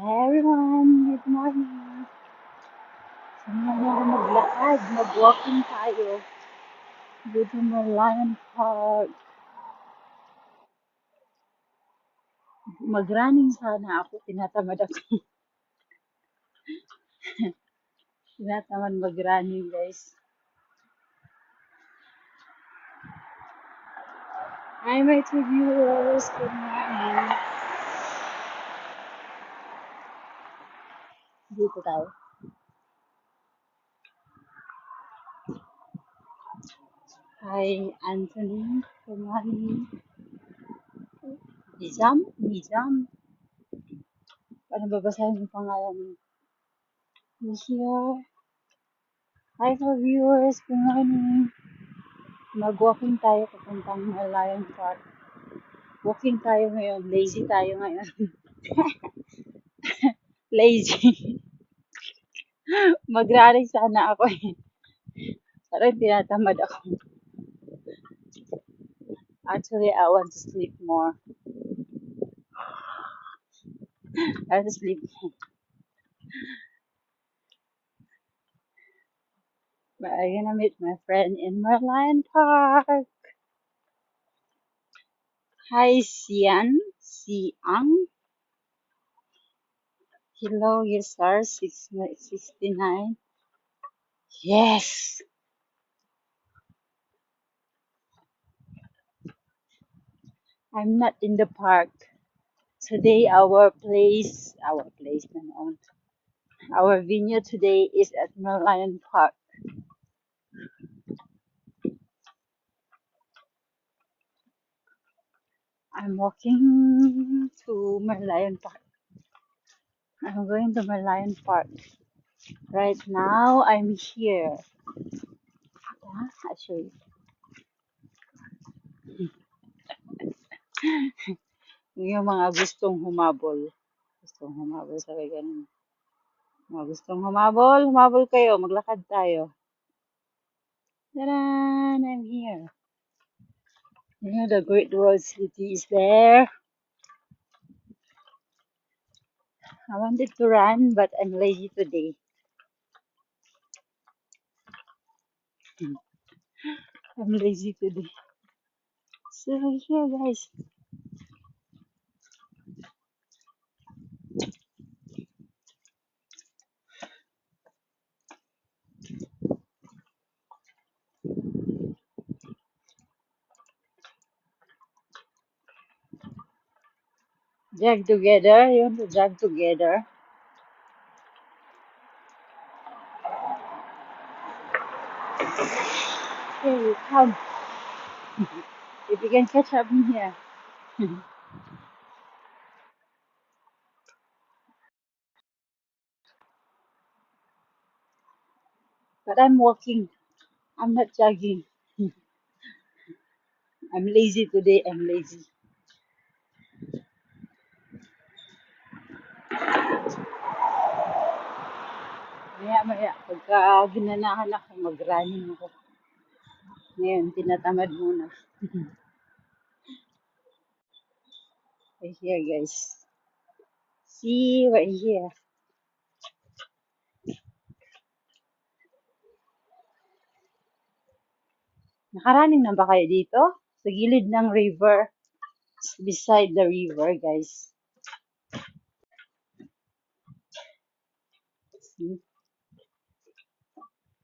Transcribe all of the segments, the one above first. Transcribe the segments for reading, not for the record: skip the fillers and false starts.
Hi everyone, good morning. Samahan niyo ako maglakad, mag-walking tayo. Dito sa Lion Park. Mag-running sana ako, tinatamad ako. Tinatamad mag-running guys. Hi my two viewers, good morning. Dito tayo. Hi Anthony, good morning. Nizam. Paano babasahin yung pangalan mo? You're here. Hi for viewers, good morning. Mag-walking tayo papuntang Lion Park. Walking tayo ngayon. Lazy tayo ngayon. Lazy. Mag-running sana ako eh. Pero tinatamad ako. Actually, I want to sleep more. I want to sleep more. But I'm gonna meet my friend in Merlion Park. Hi, Siang. Hello, you star 69. Yes! I'm not in the park. Today, our venue today is at Merlion Park. I'm walking to Merlion Park. I'm going to Merlion Park. Right now, I'm here. I'll show you. Yung mga gustong humabol. Gustong humabol sa ganun. Mga gustong humabol kayo. Maglakad tayo. Tadaan! I'm here. You know, the Great Wall City is there. I wanted to run, but I'm lazy today. I'm lazy today. So here, guys. Jog together. You want to jog together? Here you come. If you can catch up in here. But I'm walking. I'm not jogging. I'm lazy today. I'm lazy. Maya, pagka ginanahan ako, mag-running ako. Ngayon, tinatamad muna. Right here, guys. See, right here. Nakaraning na ba kayo dito? Sa gilid ng river. Beside the river, guys.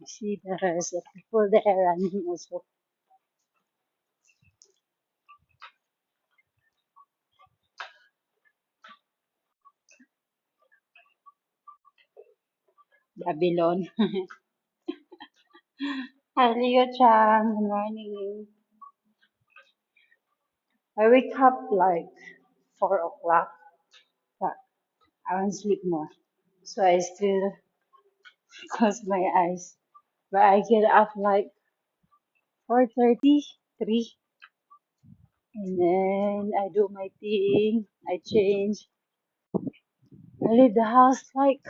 See, there's a people there running also. Babylon. Hi, Leo-chan. Good morning. I wake up like 4 o'clock, but I want to sleep more. So I still close my eyes. But I get up like 4:30, 3, and then I do my thing. I change. I leave the house like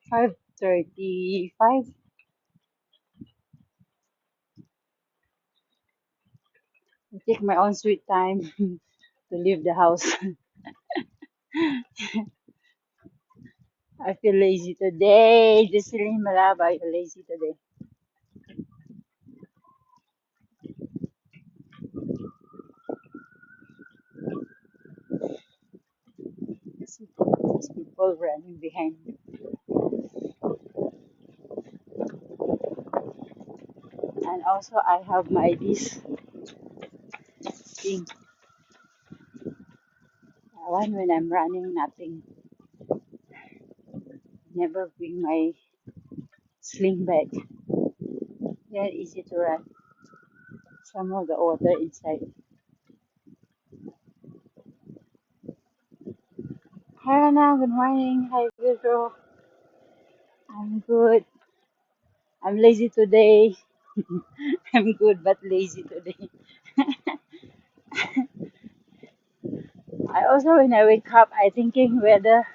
5:35. I take my own sweet time to leave the house. I feel lazy today. Jocelyn Malaba, you're lazy today. See these people running behind me. And also I have my this thing. One when I'm running, nothing. Never bring my sling bag. Then easy to run. Some of the water inside. Hi Anna, good morning. Hi Pedro. I'm good. I'm lazy today. I'm good but lazy today. I also when I wake up I thinking whether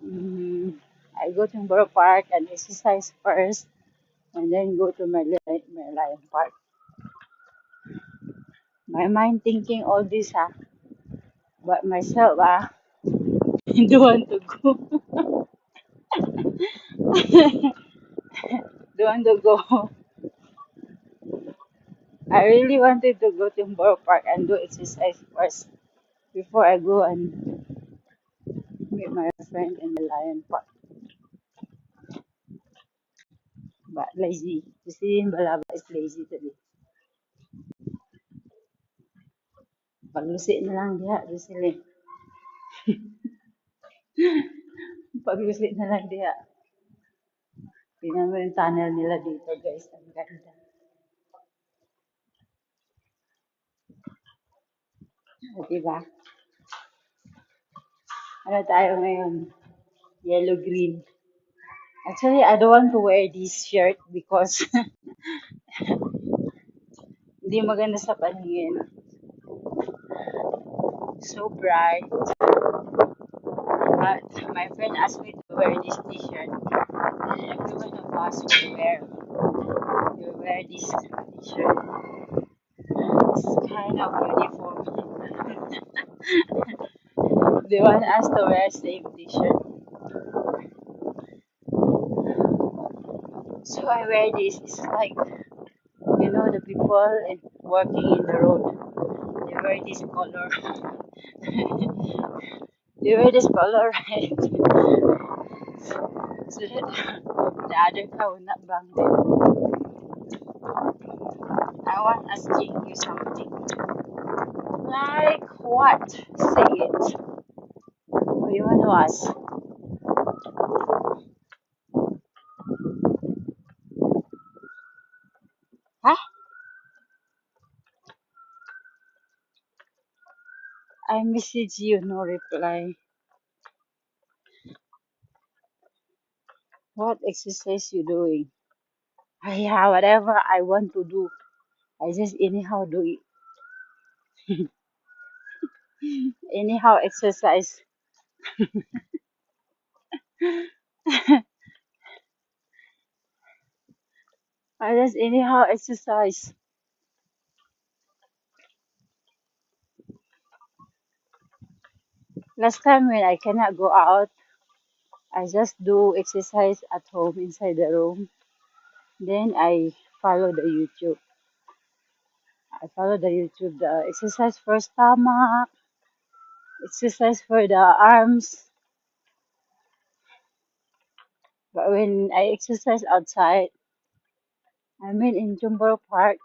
mm, I go to Borough Park and exercise first and then go to my Lion Park. My mind thinking all this but myself don't want to go. Don't want to go. I really wanted to go to Borough Park and do exercise first before I go and meet my friend in the Lion Park. But lazy. You see, Balaba is lazy today. Paglusi na lang diha, Jocelyn. Paglusi na lang diha. Tingnan mo yung tunnel nila dito, guys. Ang ganda. O, diba? Ano tayo ngayon? Yellow-green. Actually, I don't want to wear this shirt because hindi maganda sa paningin. So bright. But my friend asked me to wear this t-shirt. And every one of us will wear this t-shirt. It's kind of uniform. They want us to wear same t-shirt. So I wear this. It's like, the people working in the road. They wear this color. They wear this color, right? So that the other car will not bang them. I want asking you something. Like what? Say it. What do you want to ask? Huh? I message you, no reply. What exercise you doing? Yeah, whatever I want to do. I just anyhow do it. Anyhow exercise. I just anyhow exercise. Last time when I cannot go out, I just do exercise at home inside the room. Then I follow the YouTube. I follow the YouTube, the exercise for stomach, exercise for the arms. But when I exercise outside, I mean in Jumboro Park,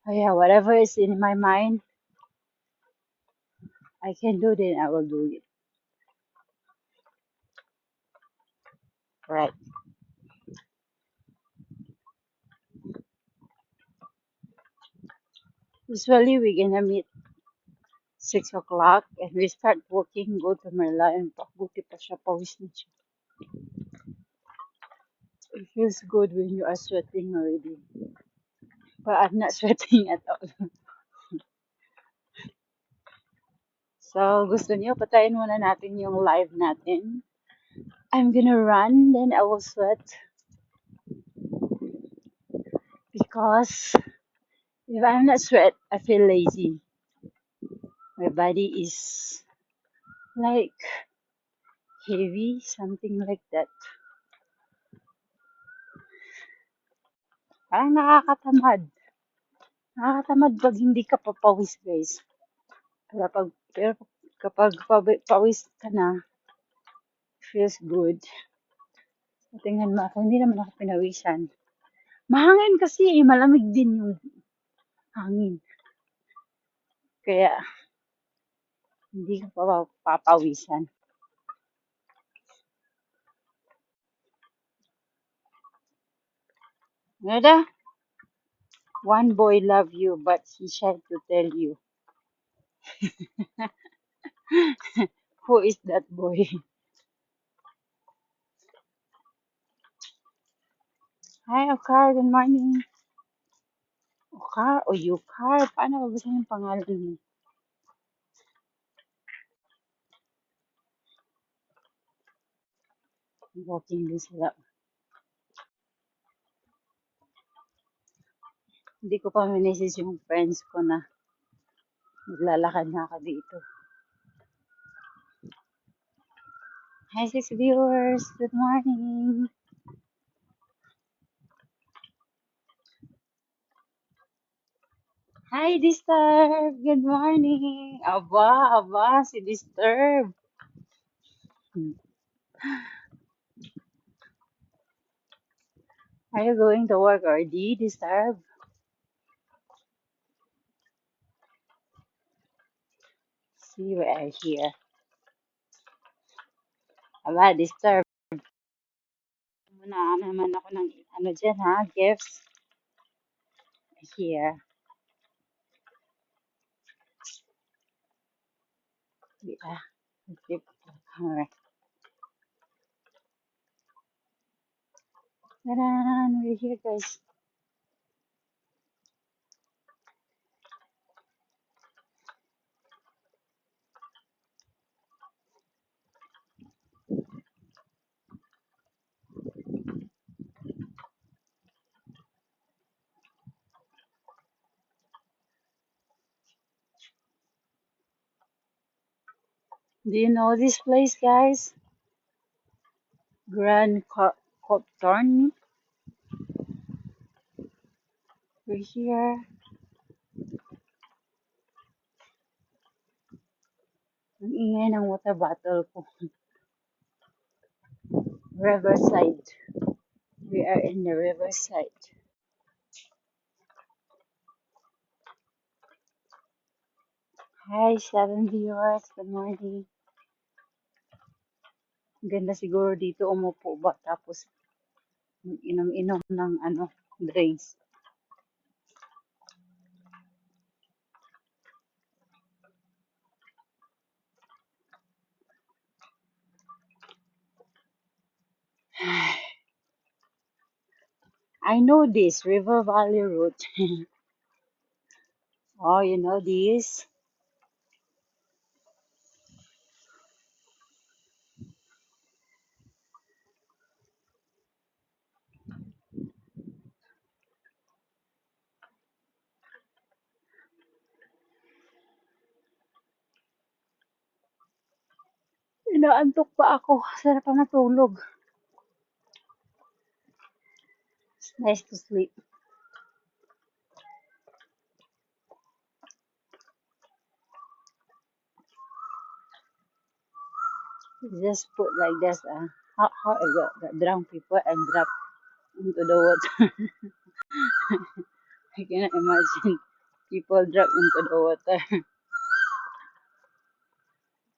yeah, whatever is in my mind, I can do, then I will do it. Right. Usually we're gonna meet 6 o'clock and we start walking, go to Merla and buti pa siya, pawis na siya. It feels good when you are sweating already. But I'm not sweating at all. So, gusto niyo, patayin muna natin yung live natin. I'm gonna run, then I will sweat. Because if I'm not sweat, I feel lazy. My body is like heavy, something like that. Parang nakakatamad. Nakakatamad pag hindi ka papawis, guys. Pero kapag pawis ka na, feels good. Tingnan mo ako, hindi naman ako pinawisan. Mahangin kasi, malamig din yung hangin. Kaya, hindi ka papawisan. Nada? One boy love you, but he shy to tell you. Who is that boy? Hi, Okar. Good morning. Okar o Yukar? Paano babasahin yung pangalan mo? Walking din sila. Hindi ko pa message yung friends ko na maglalakad na ako dito. Hi, 6 viewers. Good morning. Hi, Disturb. Good morning. Aba, si Disturb. Are you going to work already, Disturb? See, we are here. Aba, Disturb. Muna naman ako ng ano dyan, ha? Gifts. Here. Wait, flip the camera. Ta-da! We're here, guys. Do you know this place, guys? Grand Copthorne. We're here. Ang ingay ng water bottle ko. Riverside. We are in the riverside. Hi, 7 viewers. Good morning. Ganda siguro dito umupo ba tapos mag-inom-inom ng drinks. I know this River Valley Road. Oh, you know this? Inaantok pa ako. Sarap pa matulog. It's nice to sleep. Just put like this. How I got drunk people and drop into the water. I cannot imagine people drop into the water.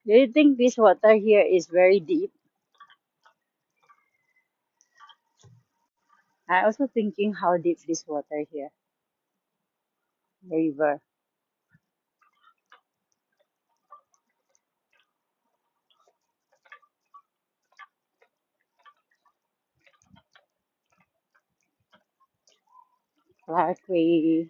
Do you think this water here is very deep? I also thinking how deep this water here. River. Parkway.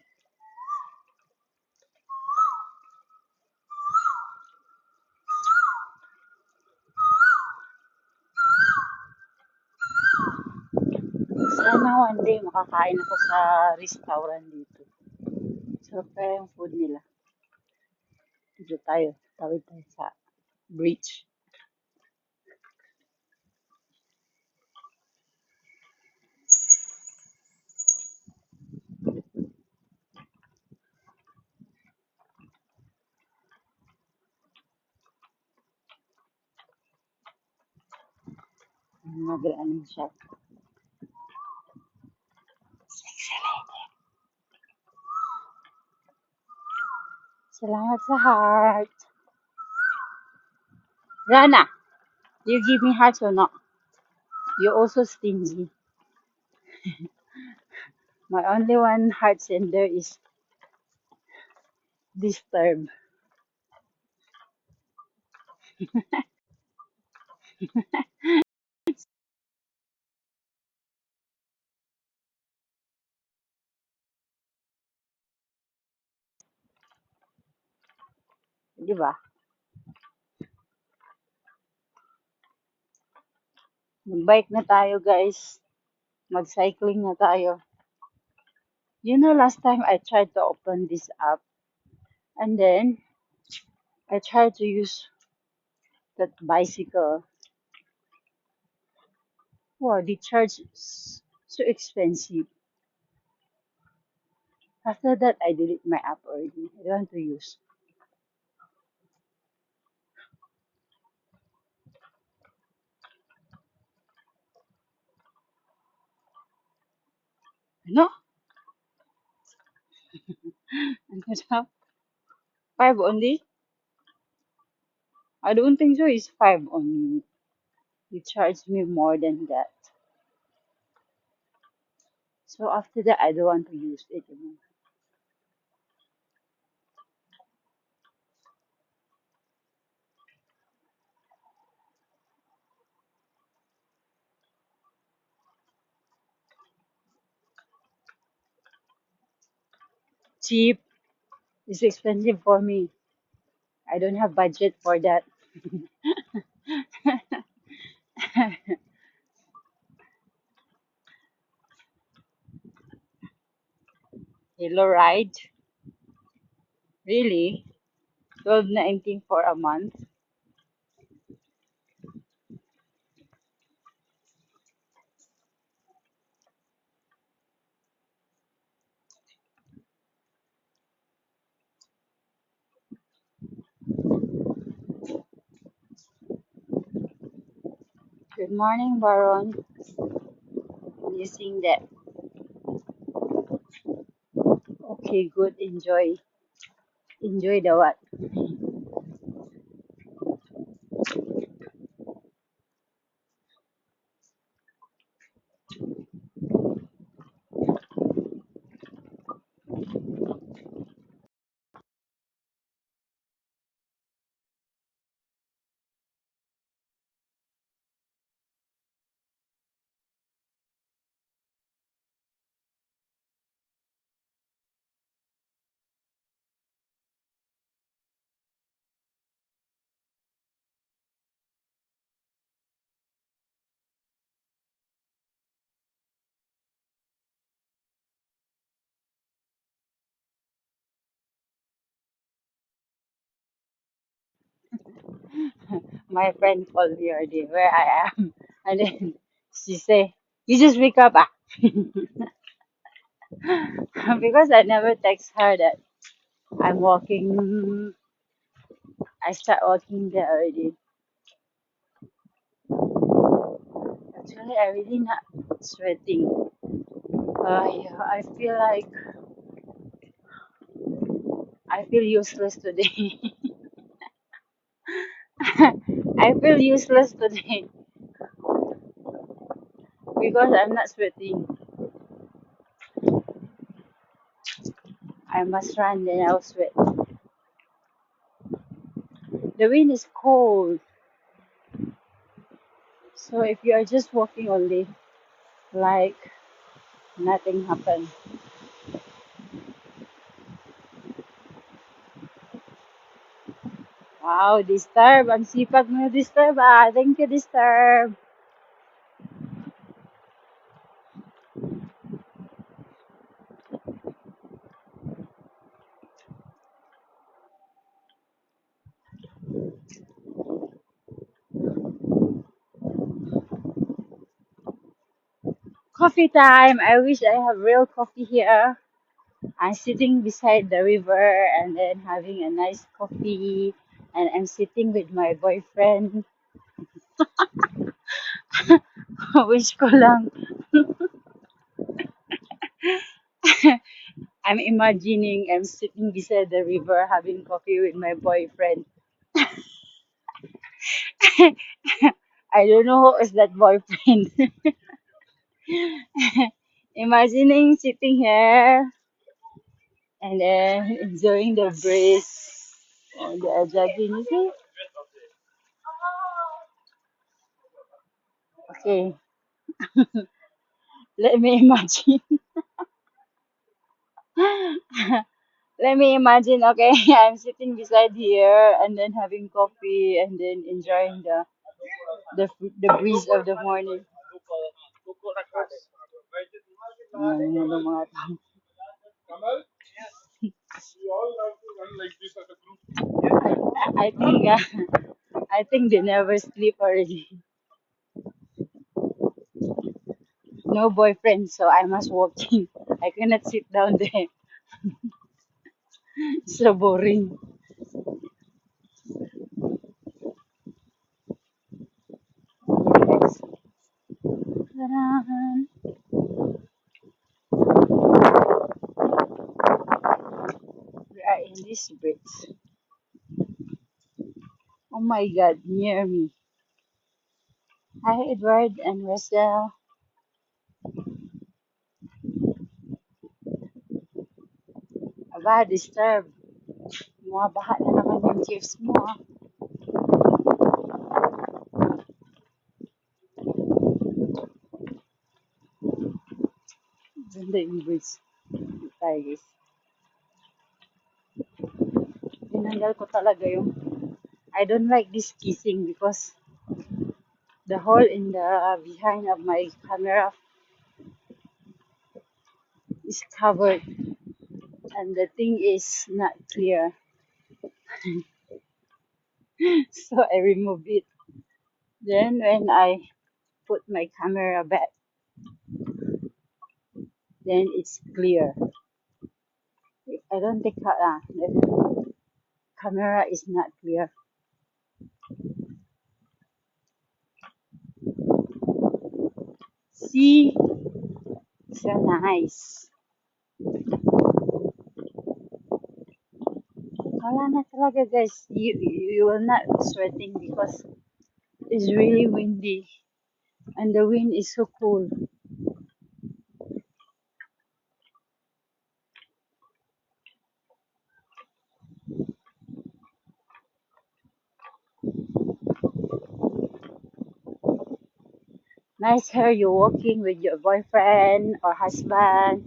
Sana one day makakain ako sa restaurant dito. Sarap kaya yung food nila. Dito tayo. Tawid tayo sa bridge. Nag-running siya. Salamat sa heart. Rana, you give me hearts or not? You also stingy. My only one heart sender is disturb. Di ba? Mag-bike na tayo, guys. Mag-cycling na tayo. You know, last time I tried to open this app and then I tried to use that bicycle. Wow, the charge is so expensive. After that, I delete my app already. I don't want to use. No? And that's five only? I don't think so. It's five only. You charge me more than that. So after that, I don't want to use it anymore. Cheap. It's expensive for me. I don't have budget for that. Hello ride? Really? 12.19 for a month? Good morning, Baron. You sing that. Okay, good. Enjoy. Enjoy the what? My friend called me already where I am. And then she say, you just wake up ah. Because I never text her that I'm walking. I start walking there already. Actually, I really not sweating. Yeah, I feel useless today. I feel useless today because I'm not sweating. I must run, then I'll sweat. The wind is cold, so if you are just walking only, like nothing happened. Wow, disturb. Ang sipag mo disturb ah. Thank you, disturb. Coffee time. I wish I have real coffee here. I'm sitting beside the river and then having a nice coffee. And I'm sitting with my boyfriend. Wish ko lang. I'm imagining I'm sitting beside the river having coffee with my boyfriend. I don't know who is that boyfriend. Imagining sitting here and then enjoying the breeze and the jogging. You see? Okay, let me imagine. Let me imagine. Okay, I'm sitting beside here and then having coffee and then enjoying the breeze of the morning. Ayan, yung mga tao. I think I think they never sleep already. No boyfriend, so I must walk in. I cannot sit down there. So boring. Yes. Tadaan. We are in this bridge. Oh my god, near me. Hi Edward and Russell. Aba, disturb. Bumabaha na naman yung jeeps mo. Ah. Ganda yung bridge. Tayo guys. Tinanggal ko talaga yung I don't like this kissing because the hole in the behind of my camera is covered and the thing is not clear. So I remove it. Then when I put my camera back, then it's clear. I don't think the camera is not clear. See, so nice. Wala na talaga guys. You will not sweating because it's really windy and the wind is so cool. Nice hair you're walking with your boyfriend or husband.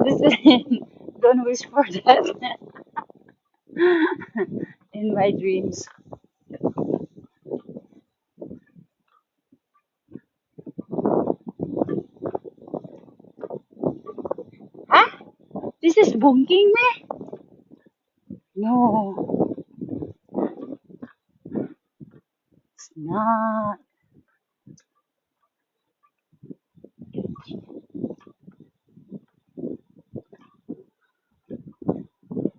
Listen, don't wish for that in my dreams. Huh? This is bunking me? No, it's not.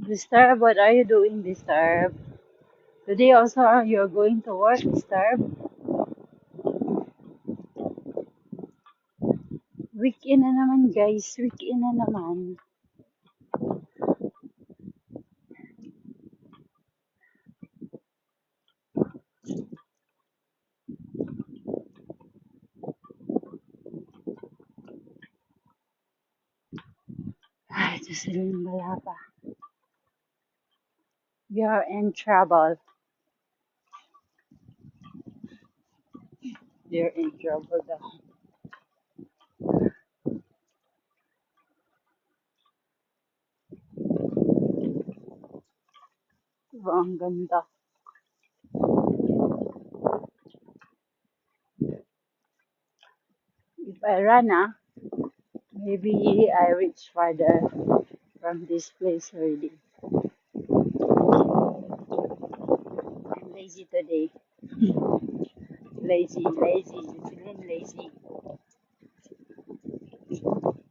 Disturb, what are you doing, Disturb? Today also you're going to work, Disturb? Weekend na naman guys, weekend na naman. Ay, Jocelyn, wala pa. You're in trouble. You're in trouble daw. Diba, ang ganda. If I run, maybe I reach farther from this place already. I'm lazy today. Lazy, lazy, Jocelyn, lazy.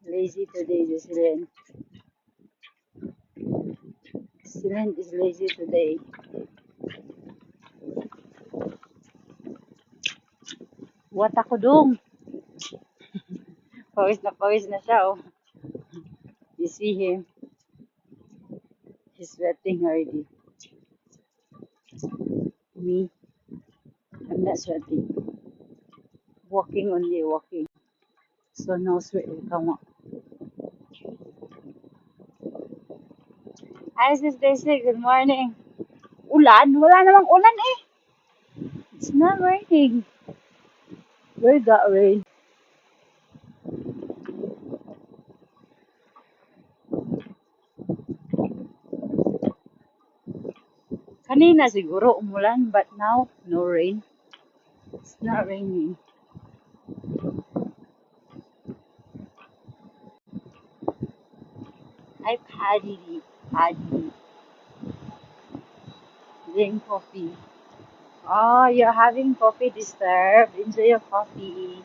Lazy today, Jocelyn. Jocelyn is lazy today. What ako dong? Pawis na siya, oh. You see him? He's sweating already. Me, I'm not sweating. Walking only, walking. So no sweat will come up. Hi, Sis Daisy. Good morning. Ulan? Wala namang ulan eh. It's not raining. Where got rain? Kanina siguro umulan, but now no rain. It's not raining. Hi, Paddy. Paddy. Drink coffee. Oh, you're having coffee disturbed. Enjoy your coffee.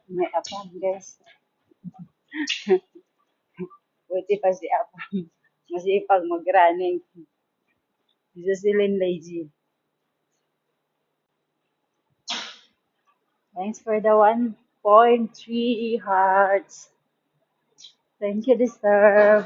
May apam, guys. Buti pa si apam. Masipag mag-running. Dito sila lazy. Thanks for the 1.3 hearts. Thank you, Disturb.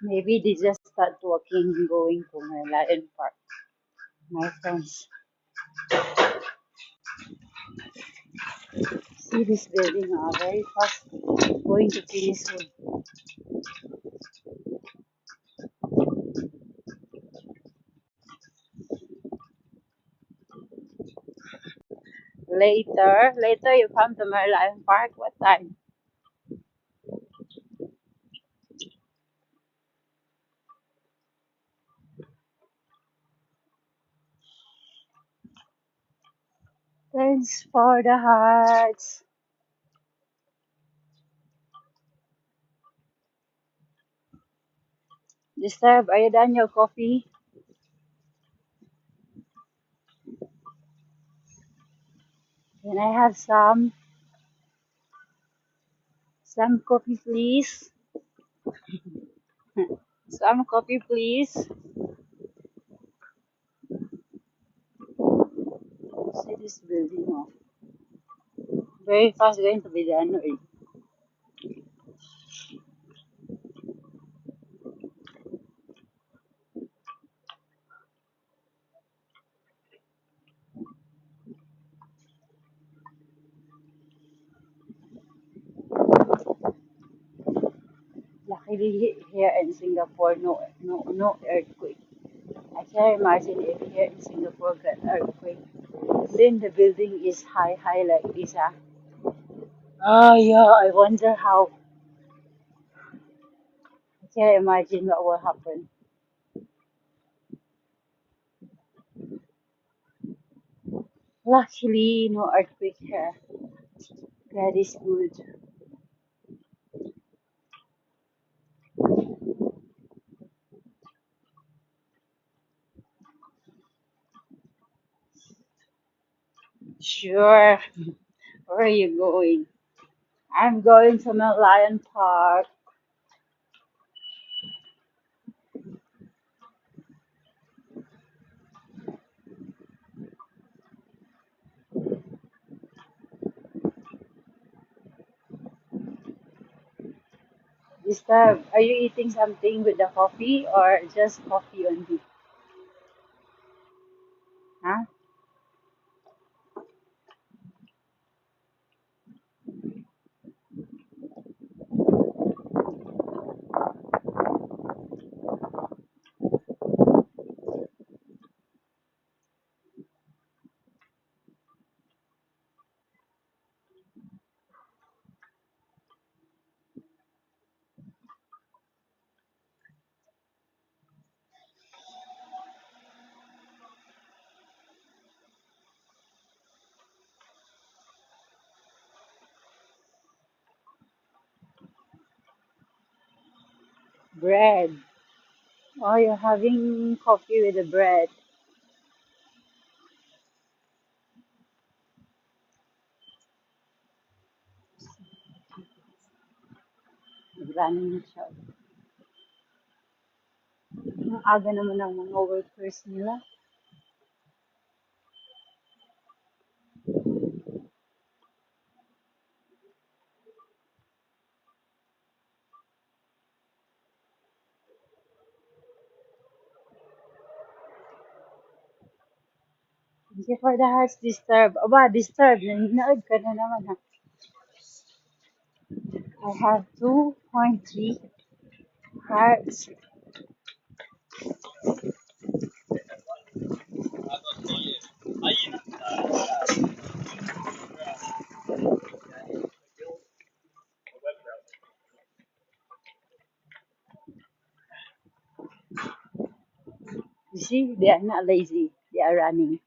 Maybe they just start walking, going to my Lion Park. My friends. See this building very fast. Going to finish soon. Later you come to my Lion Park. What time? Thanks for the hearts. Disturb, are you done your coffee? Can I have some coffee, please? Some coffee, please. See this building, oh. Very fast going to be done. Luckily here in Singapore, no earthquake. I can't imagine if here in Singapore got earthquake. Then the building is high like this. Ah. Oh yeah, I wonder how. I can't imagine what will happen. Luckily, no earthquake here. God is good. Sure. Where are you going? I'm going to Mount Lion Park. This time, are you eating something with the coffee or just coffee only? Huh? Bread. Oh, you're having coffee with the bread. Running na siya. Ang aga naman ng mga workers nila. Thank you for the hearts disturb. Aba, disturb. Nanonood ka na naman ha. I have 2.3 hearts. You see, they are not lazy. They are running.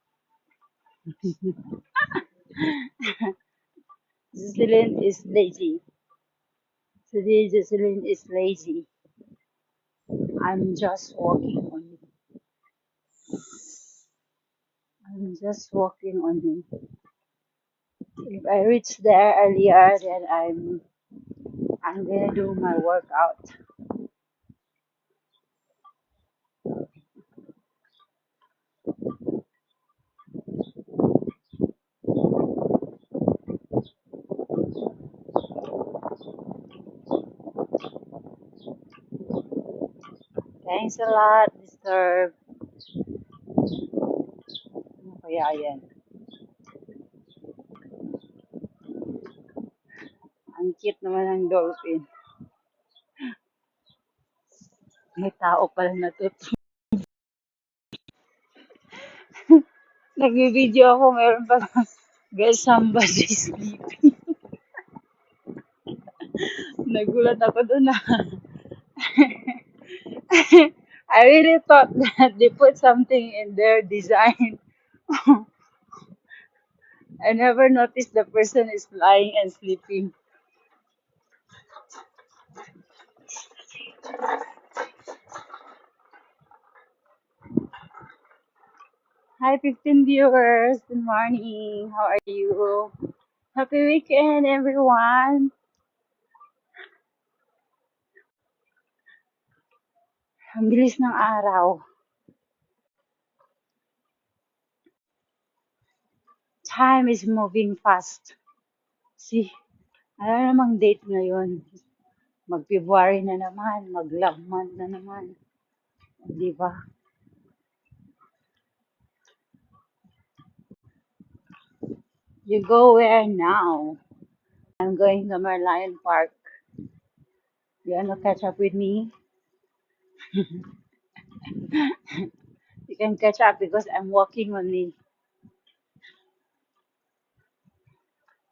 Jocelyn is lazy. Today, Jocelyn is lazy. I'm just walking on him. I'm just walking on him. If I reach there earlier, then I'm gonna do my workout. Thanks a lot, Mr. Ano kaya yan? Ang cute naman ng dolphin. May tao pala natutulog. Nag-video ako, meron pa guys, somebody sleeping. Nagulat ako dun na. I really thought that they put something in their design. I never noticed the person is lying and sleeping. Hi, 15 viewers. Good morning. How are you? Happy weekend, everyone. Ang bilis ng araw. Time is moving fast. See, ano namang date ngayon? Mag-February na naman, mag-love month na naman. Di ba? You go where now? I'm going to Merlion Park. You wanna catch up with me? You can catch up because I'm walking only.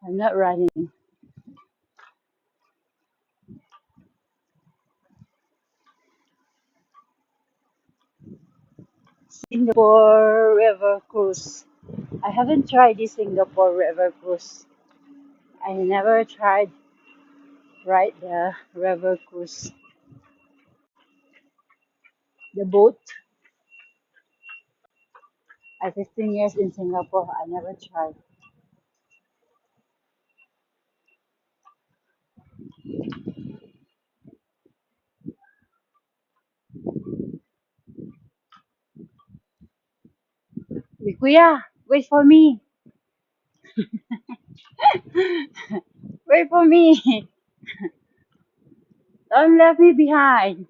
I'm not running. Singapore River Cruise. I haven't tried this Singapore River Cruise. I never tried ride the river cruise. The boat. At 15 years in Singapore, I never tried. Hey, Kuya, wait for me. Wait for me. Don't leave me behind.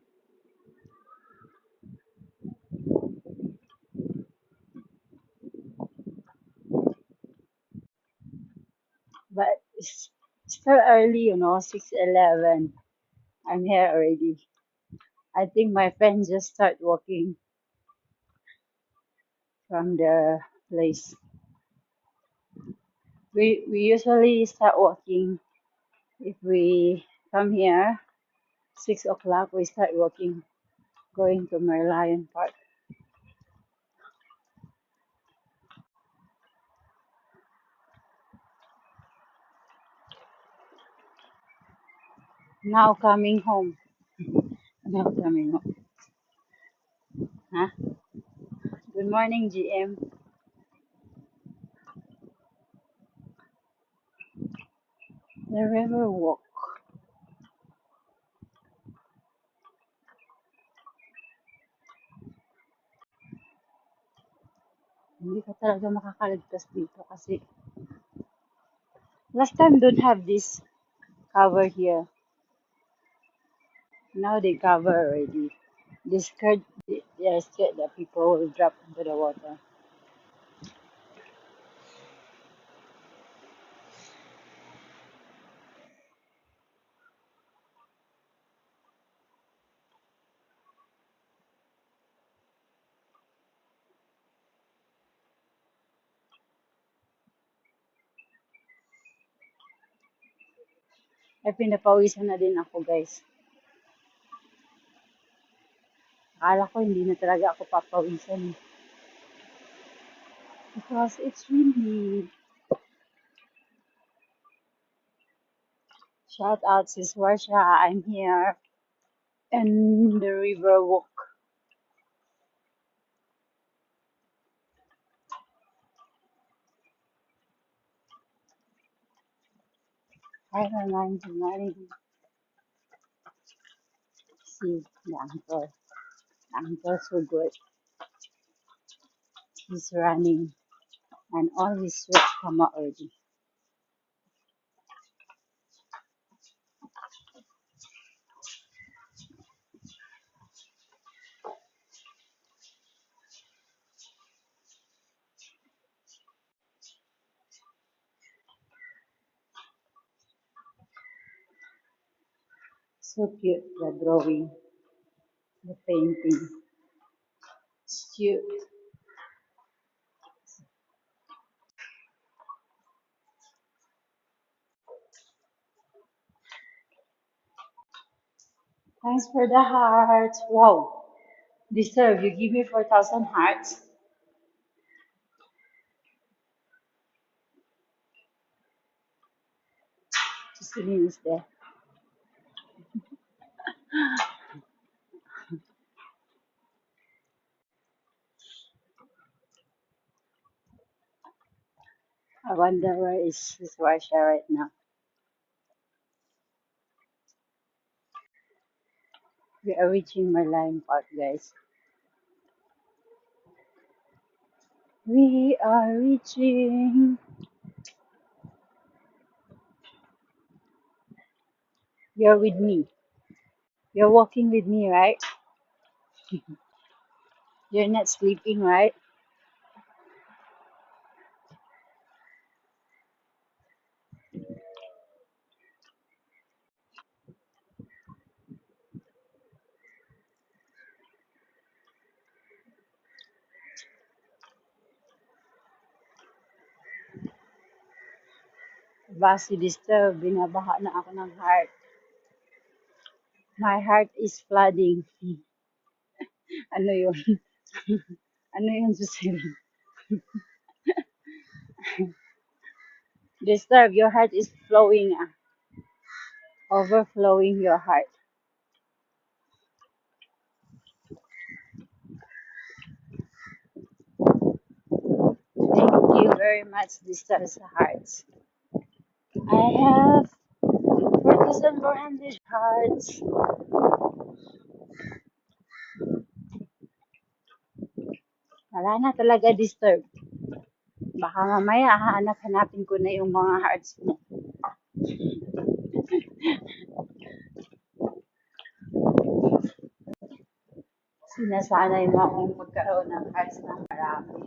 But it's still early, 6:11. I'm here already. I think my friends just start walking from the place. We usually start walking if we come here 6 o'clock. We start walking, going to Merlion Park. Now coming home. No, coming up. Huh? Good morning, GM. The river walk. Hindi ka talaga makakalagpas dito kasi last time don't have this cover here. Now they cover already. They're scared that people will drop into the water. Ay, pinapawisan na din ako, guys. Akala ko hindi na talaga ako papawisan. Because it's windy. Shout out, Sis Warsha. I'm here. And the river walk. Hi, Herman. Good morning. See the uncle. The uncle's so good. He's running. And all his sweat come out already. So cute, the drawing, the painting. It's cute. Thanks for the hearts. Wow. Deserve. You give me 4,000 hearts. Just is there. I wonder where is his Russia right now. We are reaching Merlion Park, guys. We are reaching. You're with me. You're walking with me, right? You're not sleeping, right? Basi disturb. Binabaha na ako ng heart. My heart is flooding. Ano yun? Ano yun, Susan? Disturb. Your heart is flowing. Overflowing your heart. Thank you very much, Disturb Hearts. I have 4,400 hearts. Wala na talaga disturb. Baka mamaya hahanap-hanapin ko na yung mga hearts mo. Sinasanay mo akong magkaroon ng hearts ng marami.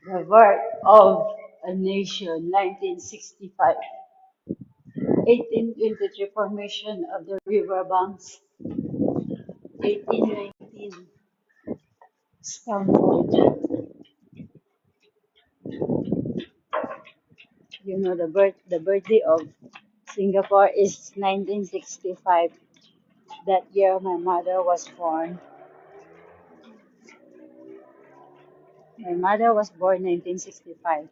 The birth of a nation, 1965. 1823 formation of the riverbanks. 1819 Stamford. You know the birthday of Singapore is 1965. That year my mother was born. My mother was born 1965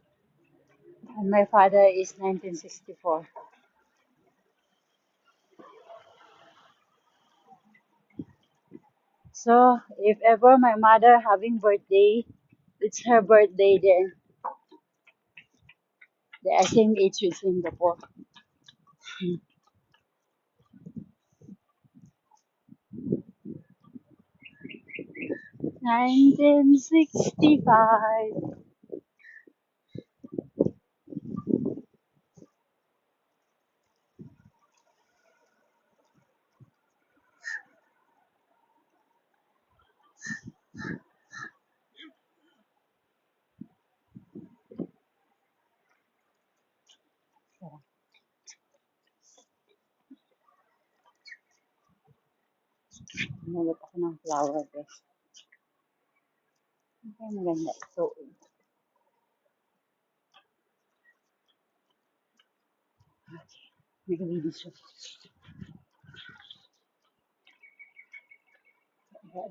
and my father is 1964. So if ever my mother having birthday, it's her birthday then the same age with Singapore. 1965. Nulot ako ng flower best. Okay, maganda. So, nag-video siya.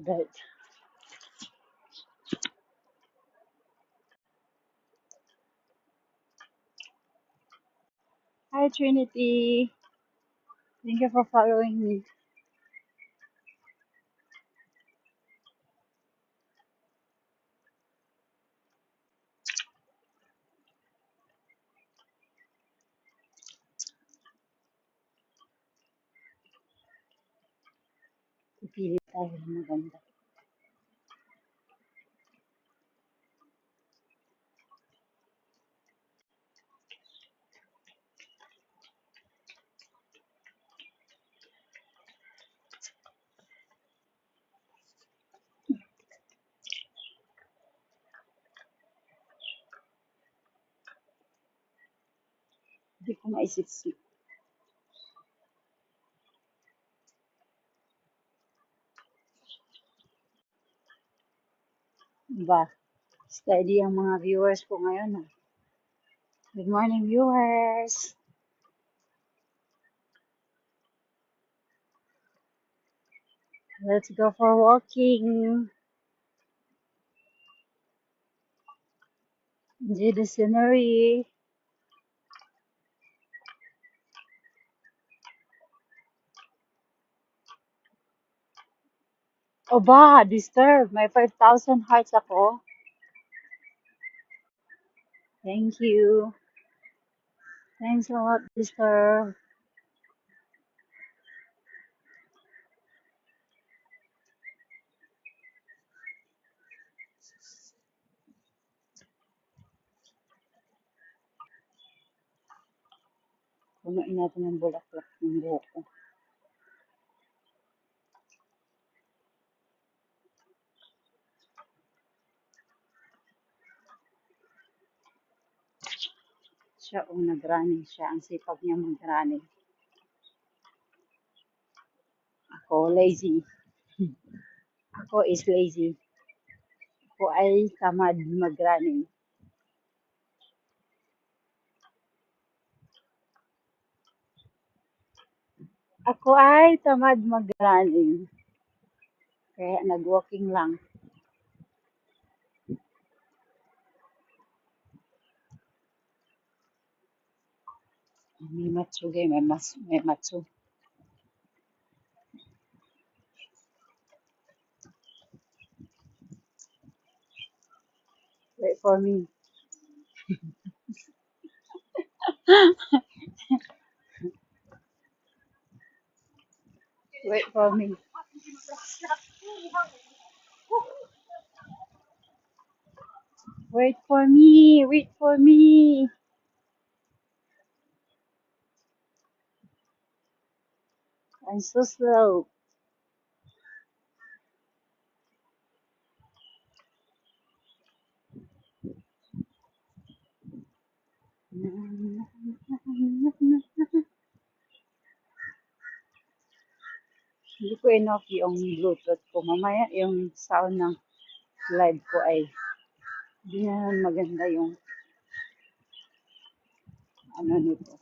That. Hi, Trinity. Thank you for following me. Pipili tayo ng maganda. Hindi ko maisip-sip. Ba, steady ang mga viewers ko ngayon. Ha? Good morning, viewers. Let's go for walking. Enjoy the scenery. Oba, disturb. May 5,000 hearts ako. Thank you. Thanks a lot, disturb. Punuin natin ng bulaklak ng buhok ko. Siya, nag-running siya. Ang sipag niya mag-running. Ako, lazy. Ako is lazy. Ako ay tamad mag-running. Ako ay tamad mag-running. Kaya nag-walking lang. May matsuge, may matsu. Wait for me. Wait for me. Wait for me. Wait for me. I'm so slow. Hindi ko enough yung Bluetooth ko. Mamaya yung sound ng live ko ay hindi na maganda yung ano nito.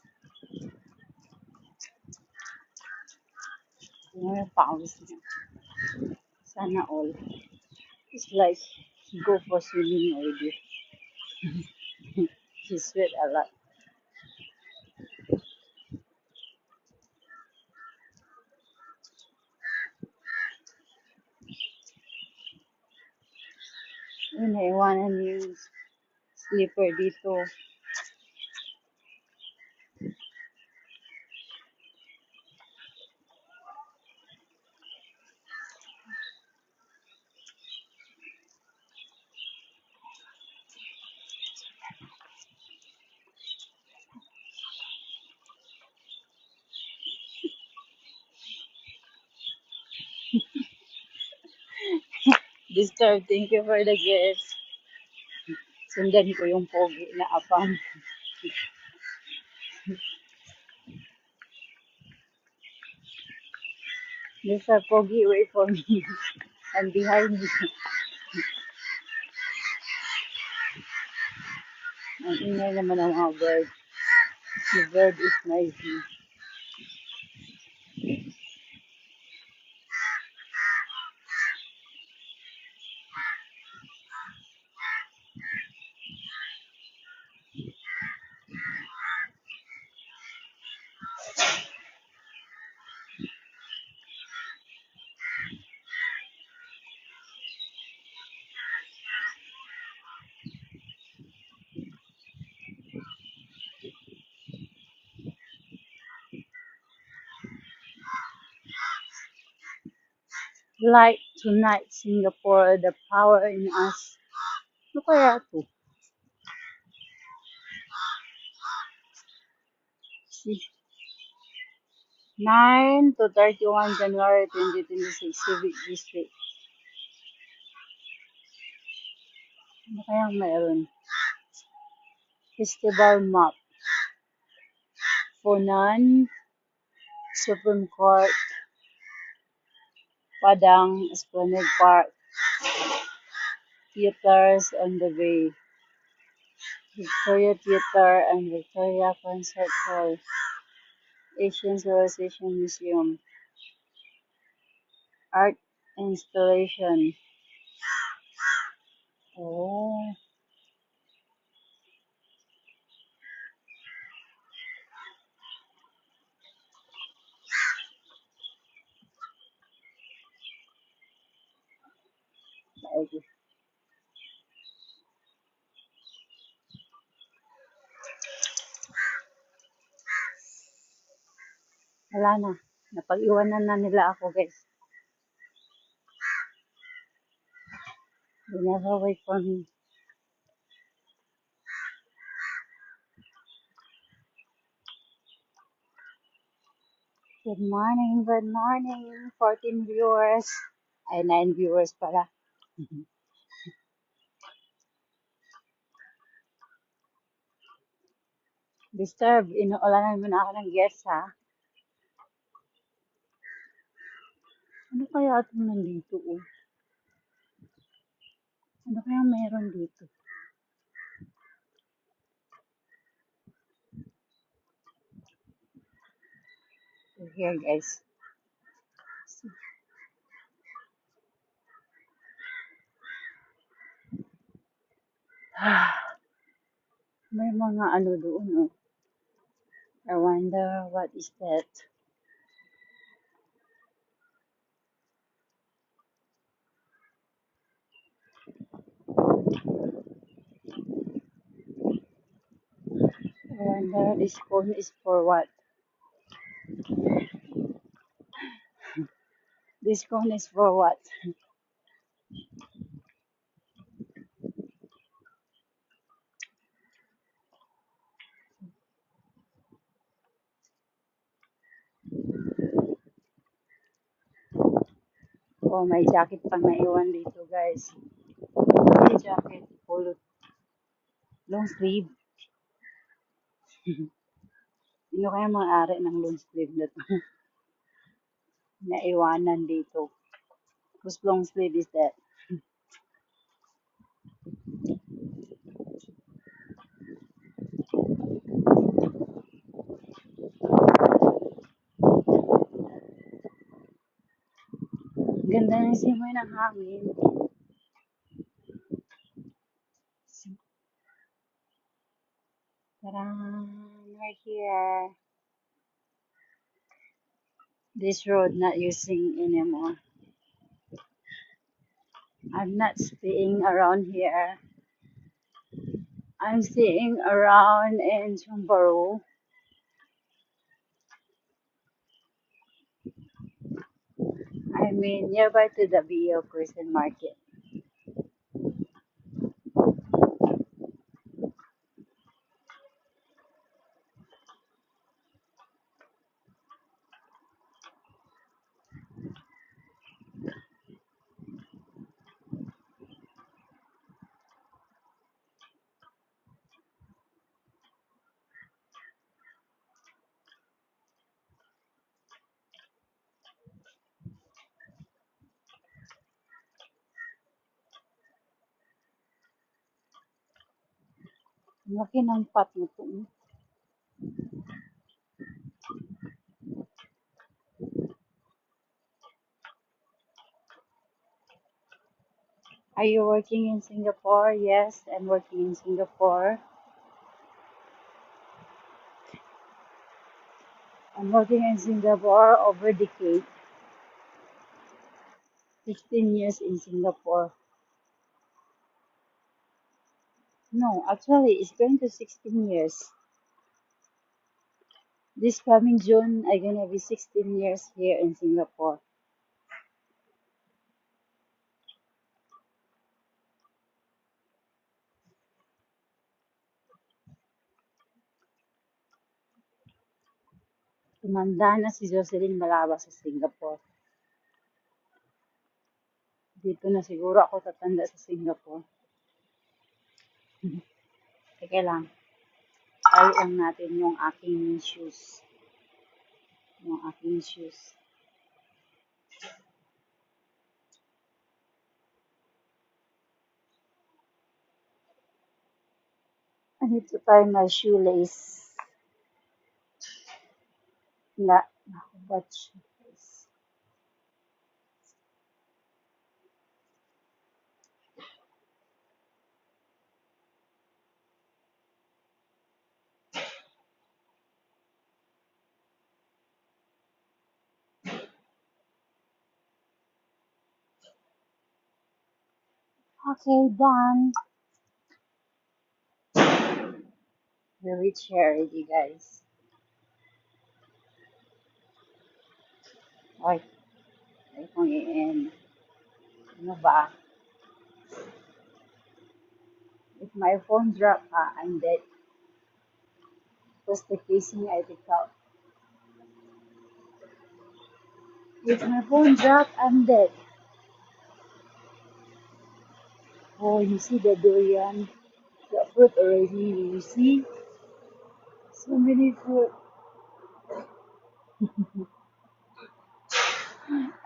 Yung pause niya. Sana all. It's like go for swimming already. She sweat a lot. Naiwanan yung slipper dito. Disturb, thank you for the gift. Sundan ko yung pogi na apam. Mr. Pogi, wait for me. I'm behind you. Ang ingay naman ng mga bird. The bird is noisy. Light tonight, Singapore, the power in us. Ano kaya ito? 9 to 31 January 2026, Civic District. Ano kayang meron? Festival map. Funan, Supreme Court, Padang, Esplanade Park, theaters on the bay, Victoria Theater and Victoria Concert Hall, Asian Civilization Museum, art installation. Oh, maigi. Wala na. Napag-iwanan na nila ako, guys. They never wait for me. Good morning, 14 viewers. Ay, 9 viewers pala. Disturb, inuulanan mo na ako ng guest, ha? Ano kaya itong nandito, oh? Ano kaya meron dito? So here, guys. May mga ano doon, oh. I wonder what is that? I wonder this cone is for what? This cone is for what? Oh, may jacket pang naiwan dito, guys. May jacket, polo, long sleeve. Sino kaya mga ari ng long sleeve na to? Naiwanan dito. Whose long sleeve is that? Ganda ng simoy ng hangin. Taran, we're here. This road not using anymore. I'm not staying around here. I'm staying around in Chumbaru. I mean, nearby to the BO Christian Market. Ang laki ng pot mo po. Are you working in Singapore? Yes, I'm working in Singapore. I'm working in Singapore over a decade, 15 years in Singapore. No, actually, it's going to 16 years. This coming June, I'm gonna be 16 years here in Singapore. Tumanda na si Jocelyn Malaba sa Singapore. Dito na siguro ako tatanda sa Singapore. Teka lang, try lang natin yung aking shoes. Yung aking shoes. I need to tie my shoelace. Na, what shoelace? Okay, done. We reach here already, guys. Ay, ay kung i-end. Ano ba? If my phone drop, I'm dead. Because the casing I take out. If my phone drop, I'm dead. Oh, you see the durian? The fruit already, you see? So many fruit.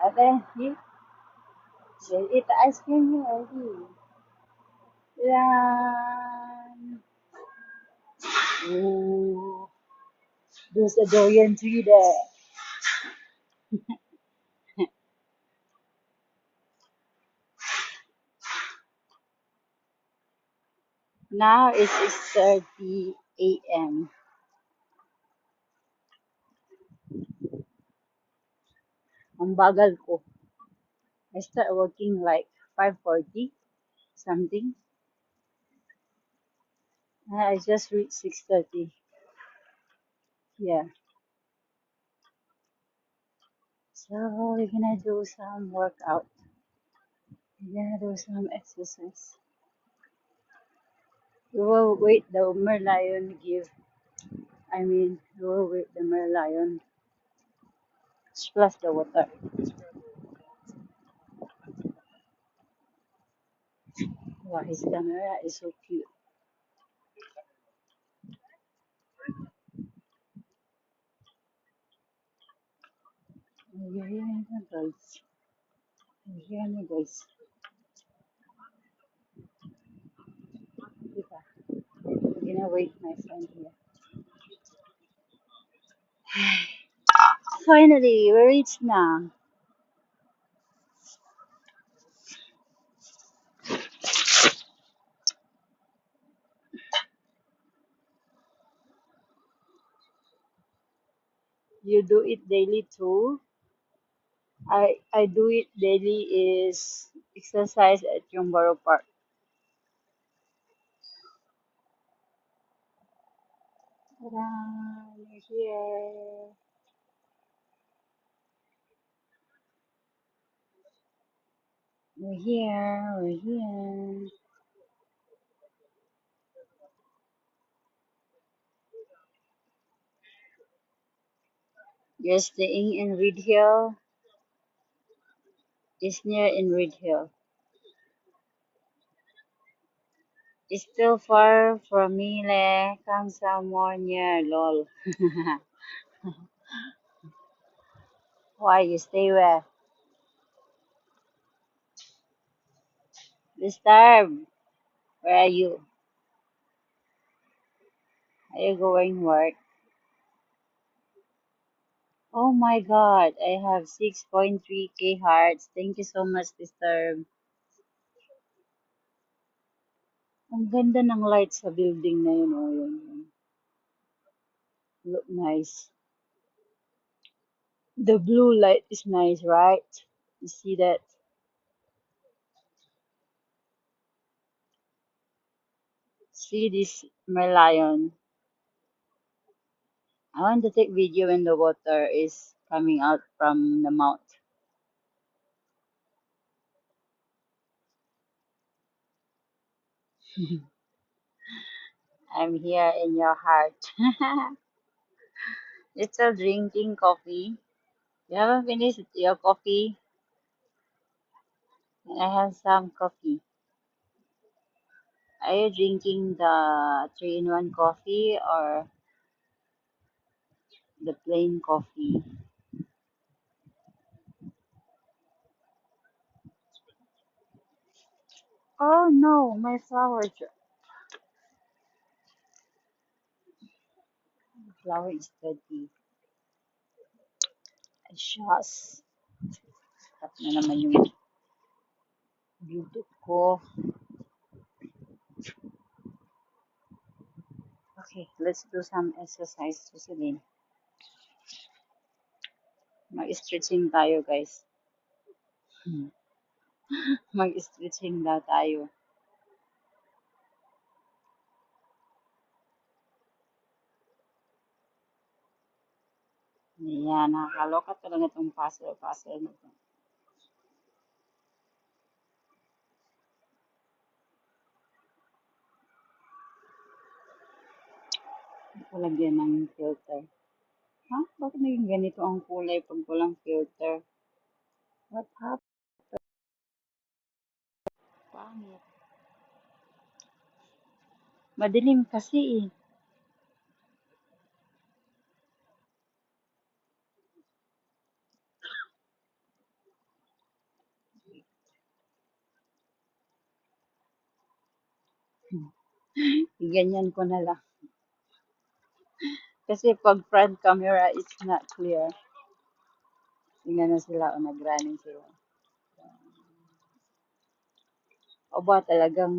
Okay, you should eat the ice cream here already. Yan. Oh, there's a durian tree there. Now it's 6:30 a.m. Ang bagal ko. I start working like 5:40 something. And I just reached 6:30. Yeah. So we're gonna do some workout. We're gonna do some exercise. We will wait the Merlion give. We will wait the Merlion splash the water. Wow, his camera is so cute. You hear me, guys? You hear me, guys? Diba? We're gonna wait my friend here. Finally, we reached now. You do it daily too? I do it daily is exercise at Yung Park. Ta-da! We're here. We're here. We're here. You're staying in Reed Hill. It's near in Reed Hill. It's still far from me, le. Come somewhere near, lol. Why you stay where? Disturb. Where are you? Are you going work? Oh my god, I have 6.3k hearts. Thank you so much, Disturb. Ang ganda ng light sa building na yun. Oh, yun. Look nice. The blue light is nice, right? You see that? See this Merlion. I want to take video when the water is coming out from the mouth. I'm here in your heart. You're still drinking coffee? You haven't finished your coffee? I have some coffee. Are you drinking the 3-in-1 coffee or the plain coffee? Oh no, my flower is dirty. Shucks. Cut na naman yung Bluetooth ko. Okay, let's do some exercise, Jocelyn. Mag-stretching tayo, guys. Mag-stretching daw tayo. Ayan, nakakaloka talaga itong puzzle na ito. Palagyan ng filter. Ha? Bakit naging ganito ang kulay pag walang filter? What happened? Pangit. Madilim kasi eh. Ganyan ko na lang. Kasi pag front camera, it's not clear. Tingnan na sila o nag-running sila. O ba talagang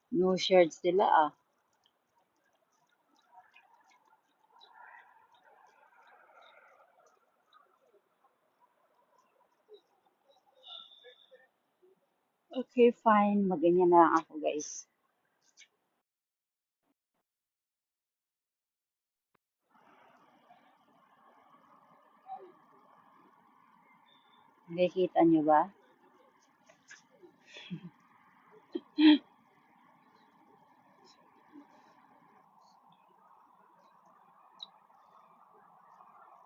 no shirt sila ah. Okay, fine. Maganyan na lang ako, guys. Nakikita nyo ba?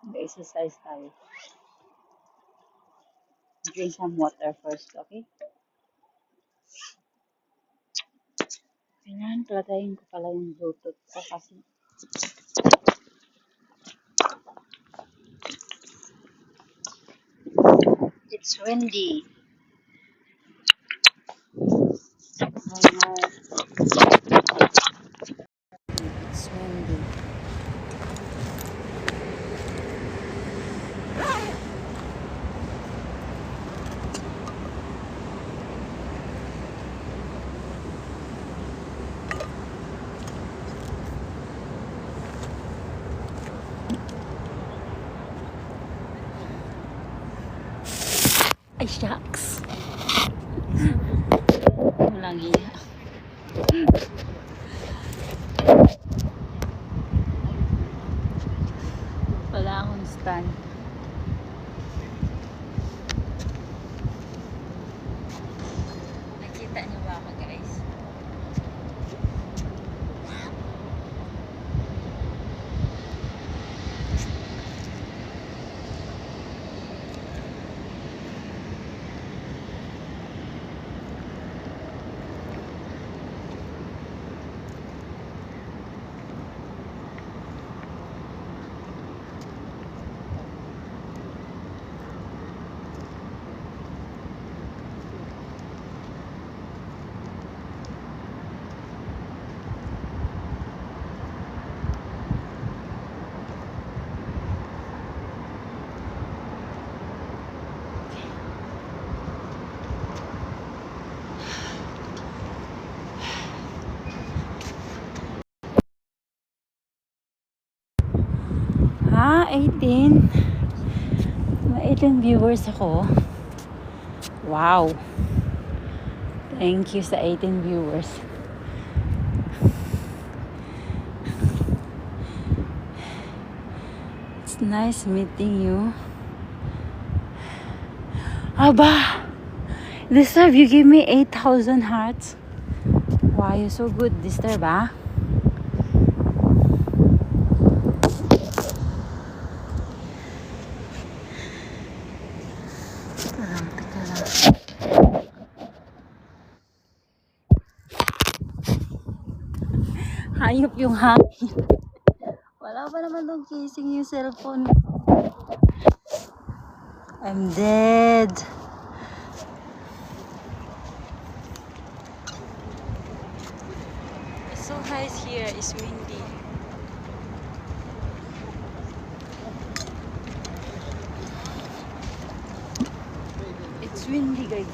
Mag-exercise tayo. Drink some water first, okay? Kailangan platayin ko pala yung Bluetooth ko kasi it's windy. Oh no, it's windy. Ay, shucks. Walang iya. Wala akong stand. Nakita niyo ba ako, guys? Ha? 18? May 18 viewers ako. Wow. Thank you sa 18 viewers. It's nice meeting you. Aba! Disturb, you gave me 8,000 hearts. Wow, you're so good, Disturb, ah. Teka lang. Hayop yung hangin. Wala pa naman dong casing yung cellphone. I'm dead. It's so high here. It's windy. It's windy, guys.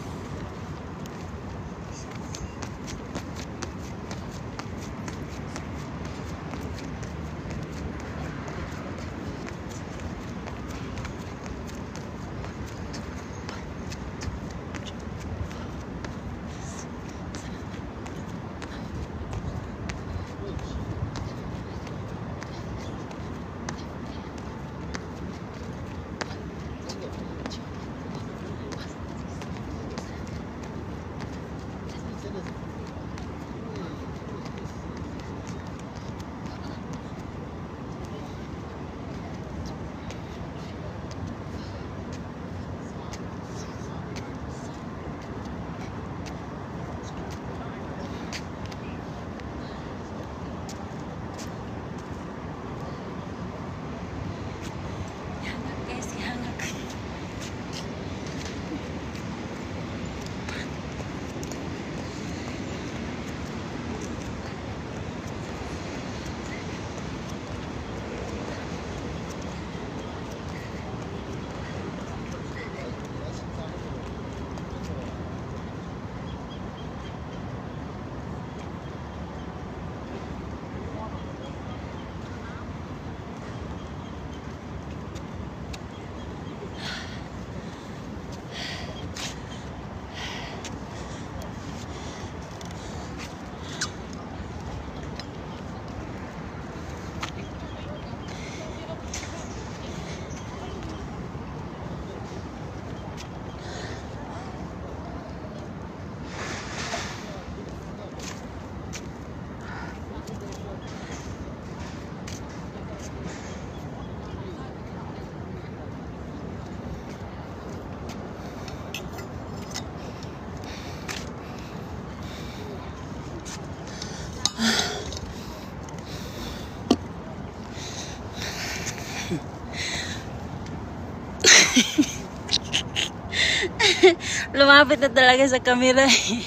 Lumapit na talaga sa camera eh.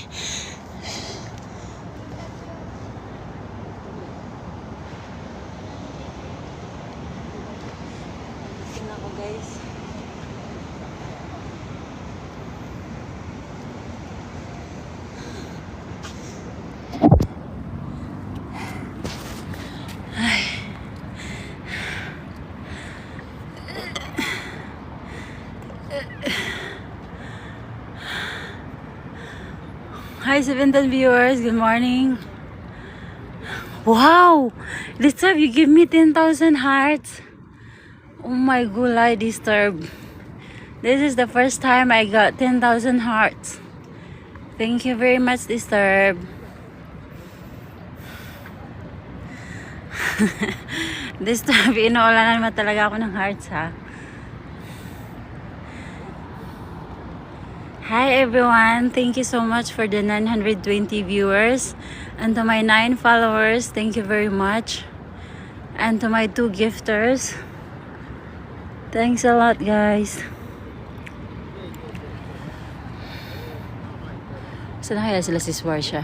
Tingnan ko, guys. Hi, 710 viewers. Good morning. Wow! This time you give me 10,000 hearts. Oh my gulay, Disturb. This is the first time I got 10,000 hearts. Thank you very much, Disturb. Disturb, inuulanan naman talaga ako ng hearts, ha? Hi everyone, thank you so much for the 920 viewers, and to my 9 followers, thank you very much, and to my 2 gifters, thanks a lot guys. Saan kaya sila si Swarsha?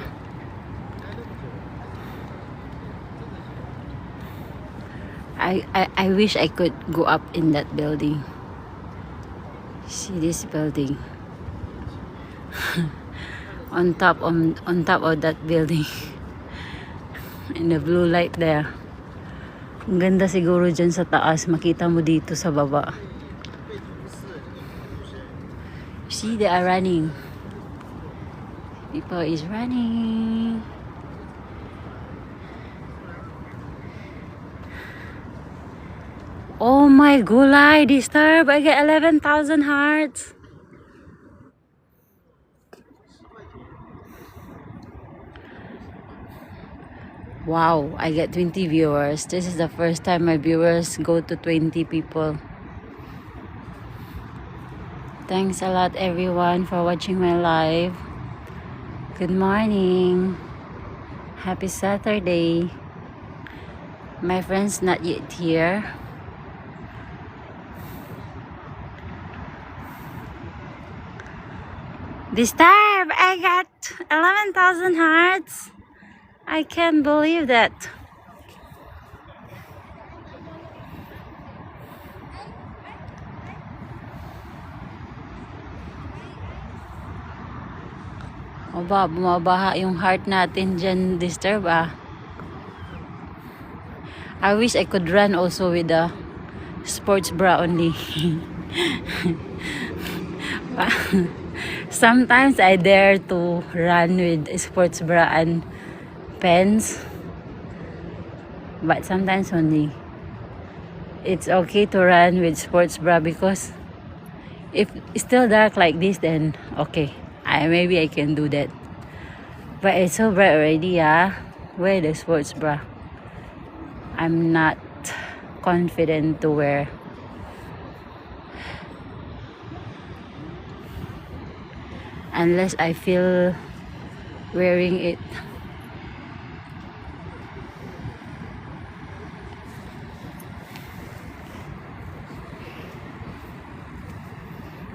I wish I could go up in that building. See this building. on top of that building. In the blue light there. Ang ganda siguro dyan sa taas. Makita mo dito sa baba. See, they are running. People is running. Oh my gulay, Disturb. I get 11,000 hearts. Wow, I get 20 viewers. This is the first time my viewers go to 20 people. Thanks a lot everyone for watching my live. Good morning. Happy Saturday. My friend's not yet here. Disturb! I got 11,000 hearts. I can't believe that. O ba, bumabaha yung heart natin dyan, Disturb, ah. I wish I could run also with the sports bra only. Sometimes I dare to run with sports bra and pants, but sometimes only. It's okay to run with sports bra because if it's still dark like this, then okay, maybe I can do that. But it's so bright already, wear the sports bra. I'm not confident to wear. Unless I feel wearing it.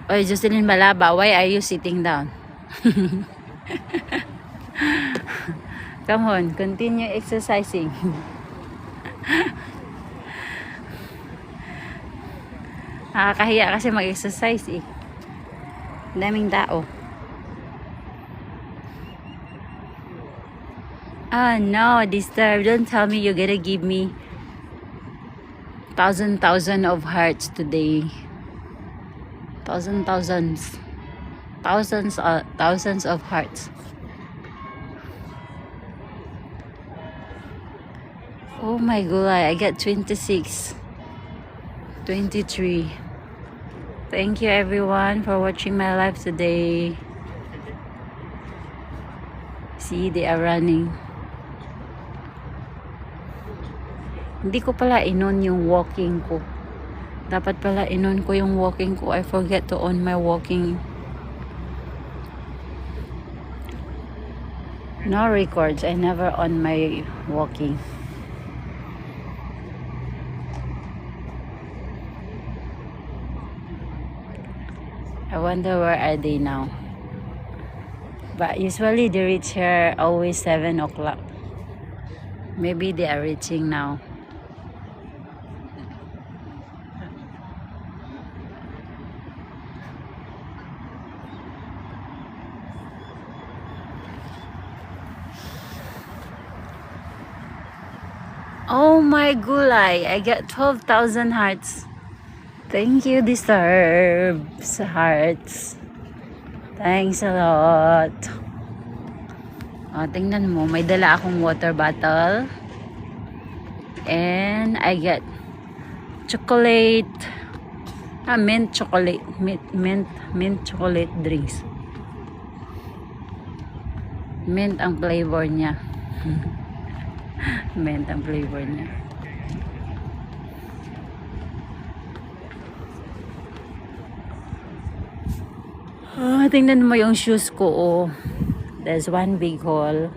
Oy, Jocelyn Malaba, why are you sitting down? Come on, continue exercising. Nakakahiya kasi mag-exercise eh. Daming tao. Ah, no, Disturb. Don't tell me you're gonna give me thousand of hearts today. Thousands of hearts. Oh my god, I get 26, 23. Thank you everyone for watching my live today. See, they are running. Hindi ko pala inon yung walking ko. Dapat pala inon ko yung walking ko. I forget to on my walking. No records. I never on my walking. I wonder where are they now. But usually they reach here always 7 o'clock. Maybe they are reaching now. Oh my gulay, I get 12,000 hearts. Thank you, Disturbs hearts. Thanks a lot. Tingnan mo, may dala akong water bottle. And I get chocolate. Mint chocolate. Mint chocolate drinks. Mint ang flavor niya. Mint ang flavor niya. Tingnan mo yung shoes ko. Oh. There's one big hole.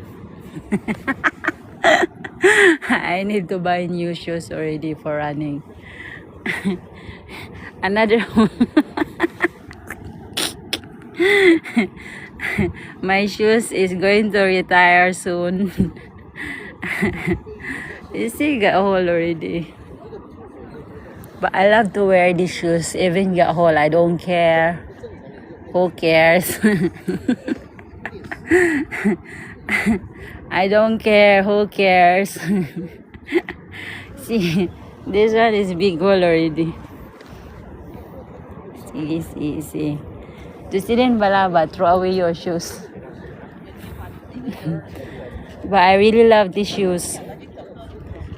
I need to buy new shoes already for running. Another one. My shoes is going to retire soon. You see, got a hole already. But I love to wear these shoes. Even got a hole, I don't care. Who cares? I don't care. Who cares? See, this one is big hole already. See. Just didn't balaba, throw away your shoes. But I really love these shoes.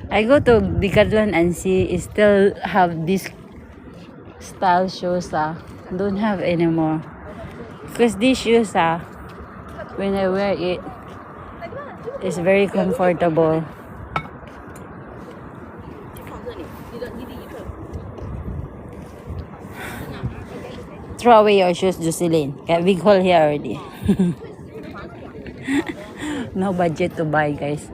I go to Decathlon and see it still have this style shoes. Don't have anymore. Because these shoes, when I wear it, it's very comfortable. Throw away your shoes, Jocelyn. Got big hole here already. No budget to buy, guys.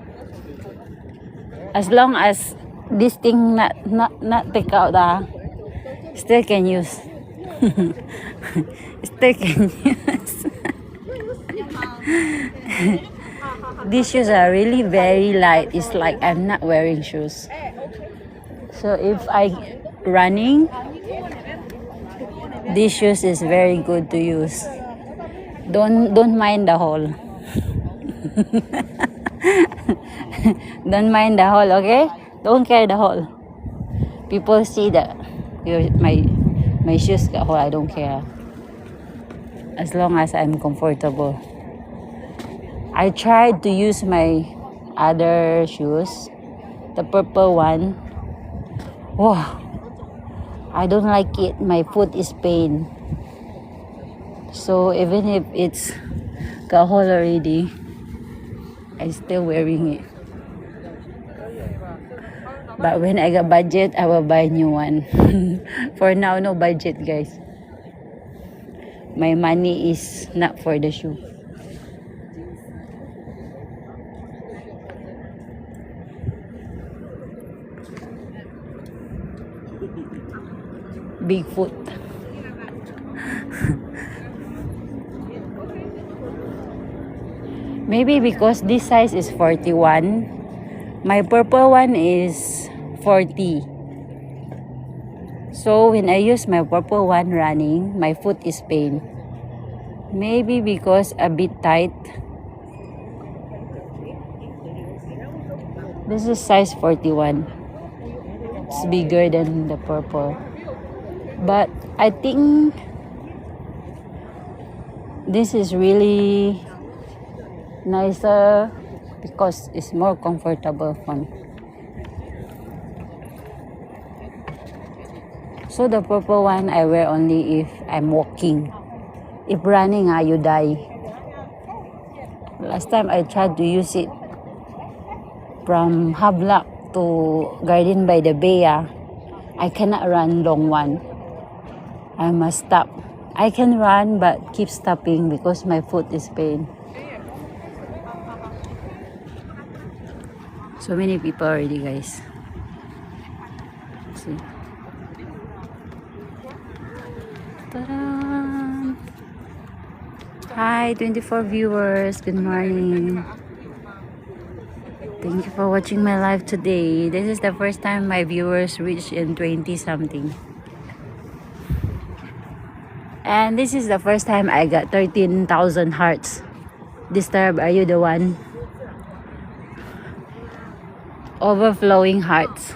As long as this thing not take out, still can use. Still can use. These shoes are really very light. It's like I'm not wearing shoes. So if I running, these shoes is very good to use. Don't mind the hole. Don't mind the hole, okay? Don't care the hole. People see that my shoes got hole. I don't care. As long as I'm comfortable. I tried to use my other shoes, the purple one. Wow, I don't like it. My foot is pain. So even if it's got hole already, I still wearing it. But when I got budget, I will buy new one. For now, no budget, guys. My money is not for the shoe. Bigfoot. Maybe because this size is 41, my purple one is 40. So when I use my purple one running, my foot is pain. Maybe because a bit tight. This is size 41. It's bigger than the purple. But I think this is really nicer because it's more comfortable for me. So the purple one I wear only if I'm walking. If running, you die. Last time I tried to use it from Havelock to Garden by the Bay. I cannot run long one. I must stop. I can run but keep stopping because my foot is pain. So many people already, guys. See. Ta-da! Hi, 24 viewers. Good morning. Thank you for watching my live today. This is the first time my viewers reach in 20 something. And this is the first time I got 13,000 hearts. Disturb, are you the one? Overflowing hearts.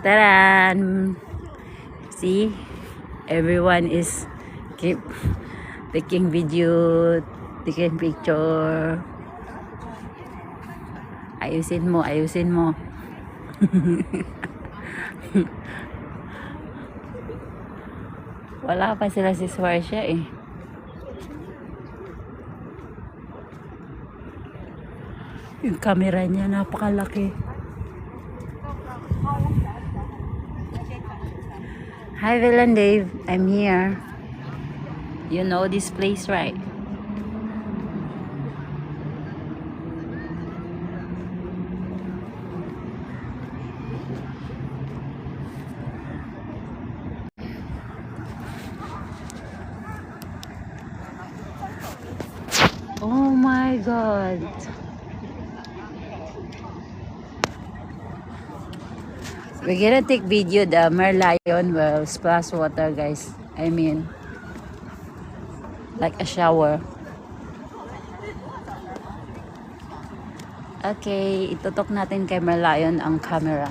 Ta-da! See? Everyone is Keep taking video, taking picture. Ayusin mo, ayusin mo. Wala pa sila si Swarsha eh. Yung camera niya napakalaki. Hi Will and Dave, I'm here. You know this place, right? Oh my God. We're gonna take video the Merlion will splash water, guys. I mean, like a shower. Okay, itutok natin kay Merlion ang camera.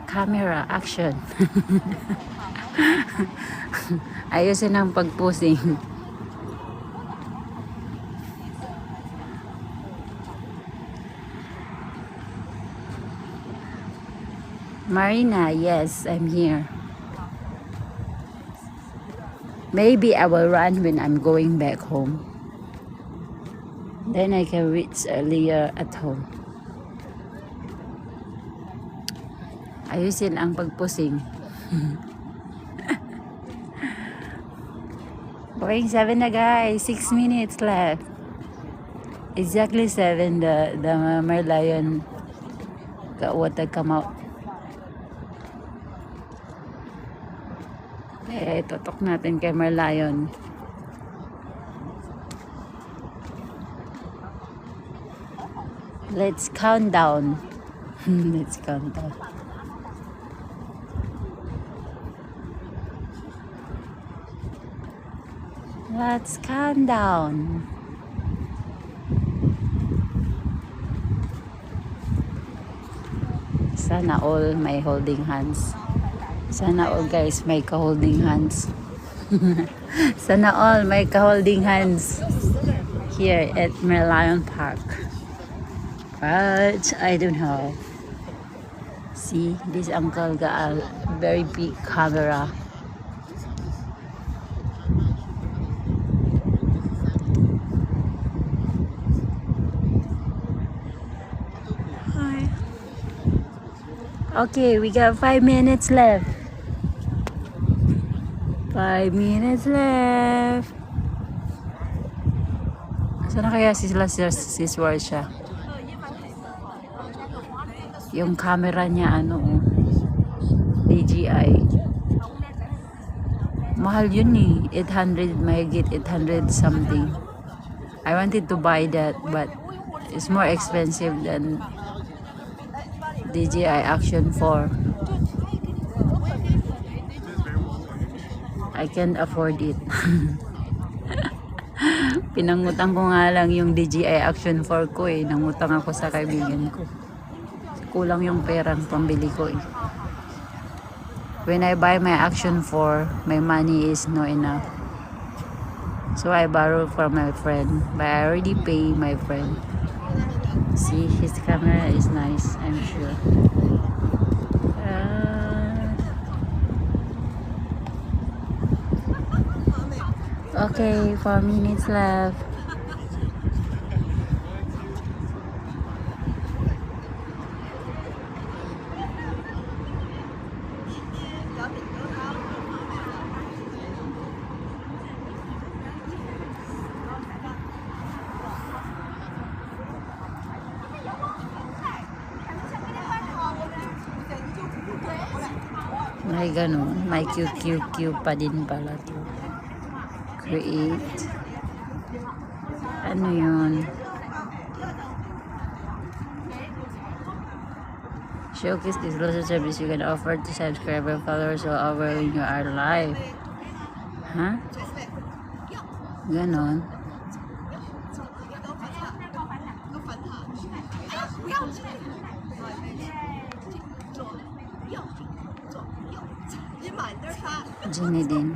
Camera, action. Ayusin ang pag-posing. Marina, yes, I'm here. Maybe I will run when I'm going back home. Then I can reach earlier at home. Ayusin ang pagpusing. Going 7 na guys, 6 minutes left. Exactly 7, the Merlion got water come out. Eh, tutok natin kay Merlion. Let's count down. Let's count down. Let's count down. Sana all may holding hands. Sana all guys may ka-holding hands. Sana all may ka-holding hands here at Merlion Park. But I don't know. See, this uncle got a very big camera. Hi. Okay, we got 5 minutes left. 5 minutes left. Sana kaya si Swarsha? Yung camera niya DJI. Mahal yun eh. 800, mahigit 800 something. I wanted to buy that but it's more expensive than DJI Action 4. I can't afford it. Pinangutang ko nga lang yung DJI Action 4 ko eh. Nangutang ako sa kaibigan ko. Kulang yung perang pambili ko eh. When I buy my Action 4, my money is not enough. So I borrow from my friend. But I already pay my friend. See, his camera is nice, I'm sure. Okay, 4 minutes left. May ganun, may QQQ pa din pala to. Create. Ano yun? Showcase exclusive service you can offer to subscriber followers all over when you are live. Huh? Ganon. Gini din.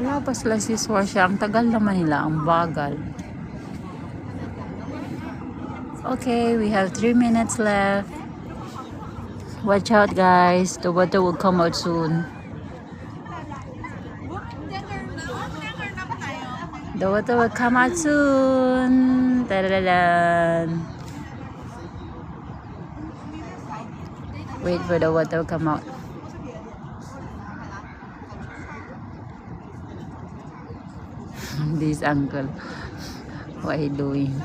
Wala pa sila si Swarsha. Ang tagal naman nila. Ang bagal. Okay, we have 3 minutes left. Watch out, guys. The water will come out soon. The water will come out soon. Da-da-da-da. Wait for the water to come out. This uncle, what he doing?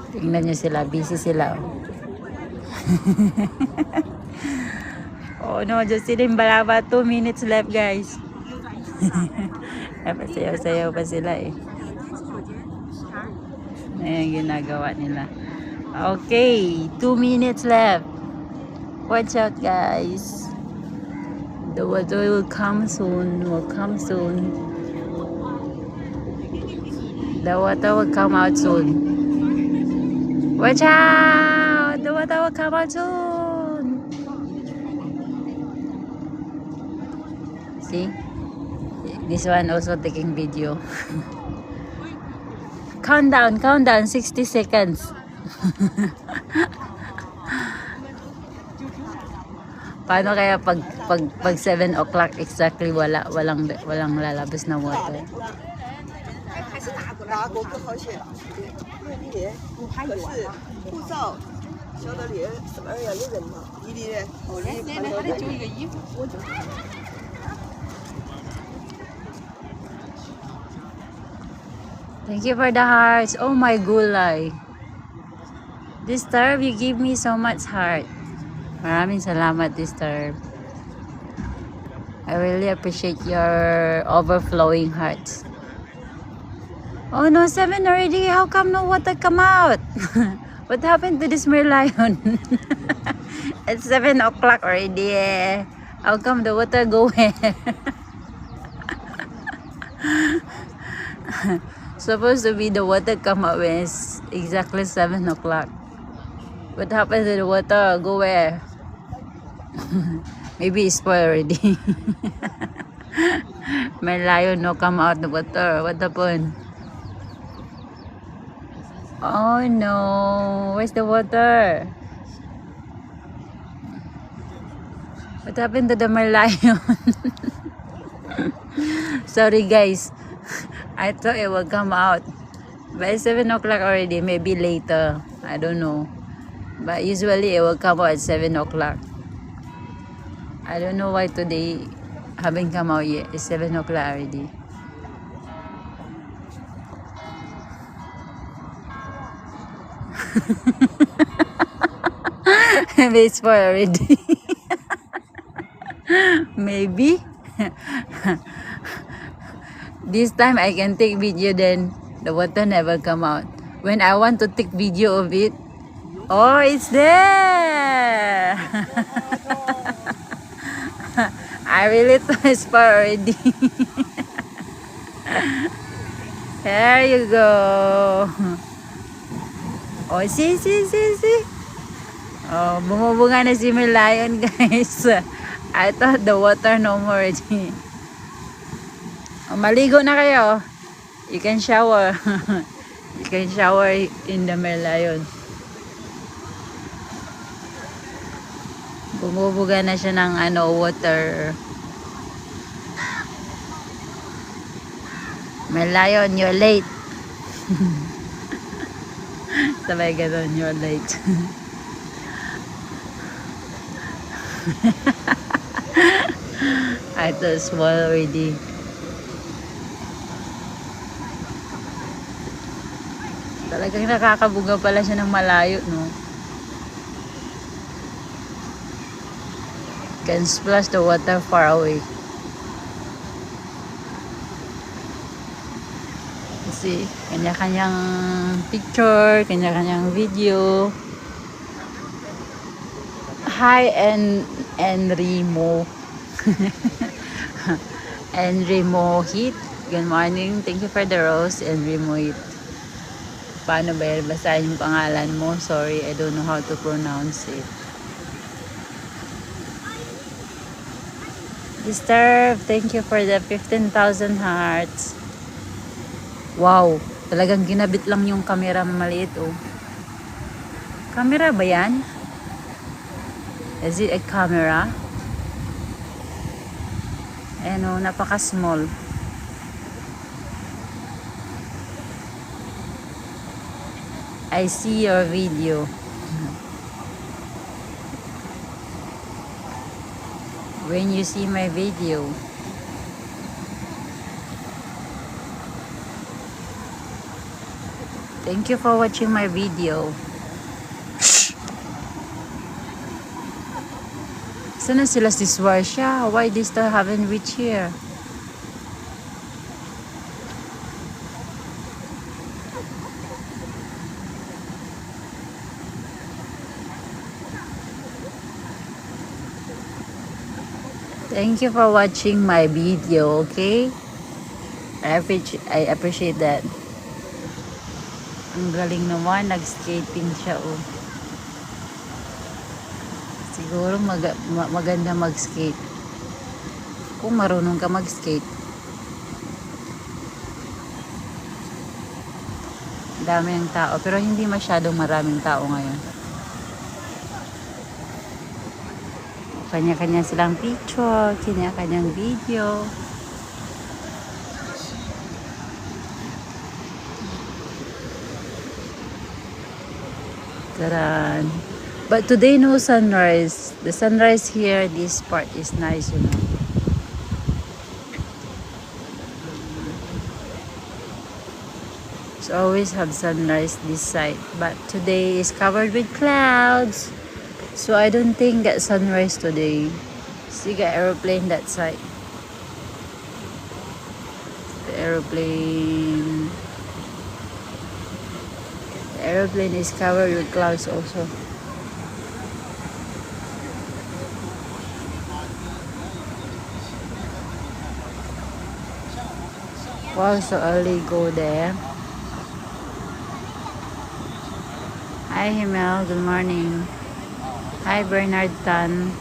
Tingnan nyo sila, busy sila. Oh no, Jocelyn Balaba, 2 minutes left, guys. Sayaw-sayaw pa sila eh. Ayan ginagawa nila. Okay, 2 minutes left. Watch out, guys. The water will come soon. The water will come out soon. Watch out! The water will come out soon. See? This one also taking video. Countdown, 60 seconds. Paano kaya pag 7 o'clock exactly walang lalabas na water? 拿国更好些，因为你的可是护照晓得的什么要有人嘛，你的哦，你看到的就一个衣服，我就。Thank you for the hearts. Oh my gulay. This Disturb, you give me so much heart. Maraming salamat, Disturb. I really appreciate your overflowing hearts. Oh no, 7 already. How come no water come out? What happened to this merlion? It's 7 o'clock already. How come the water go where? Supposed to be the water come out when it's exactly 7 o'clock. What happened to the water? Go where? Maybe it's spoiled already. Merlion no come out the water. What happened? Oh no, where's the water? What happened to the merlion? Sorry guys, I thought it would come out. But it's 7 o'clock already, maybe later. I don't know. But usually it will come out at 7 o'clock. I don't know why today haven't come out yet. It's 7 o'clock already. Maybe it's spoiled already. Maybe. This time I can take video, then the water never come out. When I want to take video of it, oh, it's there. I really thought it's spoiled already. There you go. Oh, see. Oh, bumubunga na si merlion, guys. I thought the water no more already. Oh, maligo na kayo. You can shower. You can shower in the merlion. Bumubuga na siya ng water. Merlion, you're late. Sabay ganun, you're late. I thought small already. Talagang nakakabuga pala siya ng malayo, no? Can splash the water far away. Kasi kanya-kanyang picture, kanya-kanyang video. Hi and Remo. And Remo Heat. Good morning. Thank you for the rose and Remo Heat. Paano ba yan? Basahin yung pangalan mo? Sorry, I don't know how to pronounce it. Disturb, thank you for the 15,000 hearts. Wow, talagang ginabit lang yung camera maliit oh. Camera ba yan? Is it a camera? Ayan oh, napaka-small. I see your video. When you see my video. Thank you for watching my video. Sana sila si Swarsha? Why they still haven't reached here? Thank you for watching my video, okay? I appreciate that. Ang galing naman, nag-skating siya, oh. Siguro maganda mag-skate. Kung marunong ka mag-skate. Dami ng tao, pero hindi masyadong maraming tao ngayon. Kanya-kanya silang picture, kanya-kanyang video. Taran. But today no sunrise. The sunrise here, this part is nice, you know. It's always have sunrise this side, but today is covered with clouds. So I don't think get sunrise today. See the aeroplane that side. The aeroplane. The aeroplane is covered with clouds also. Wow, so early go there. Hi Himel, good morning. Hi Bernard Tan.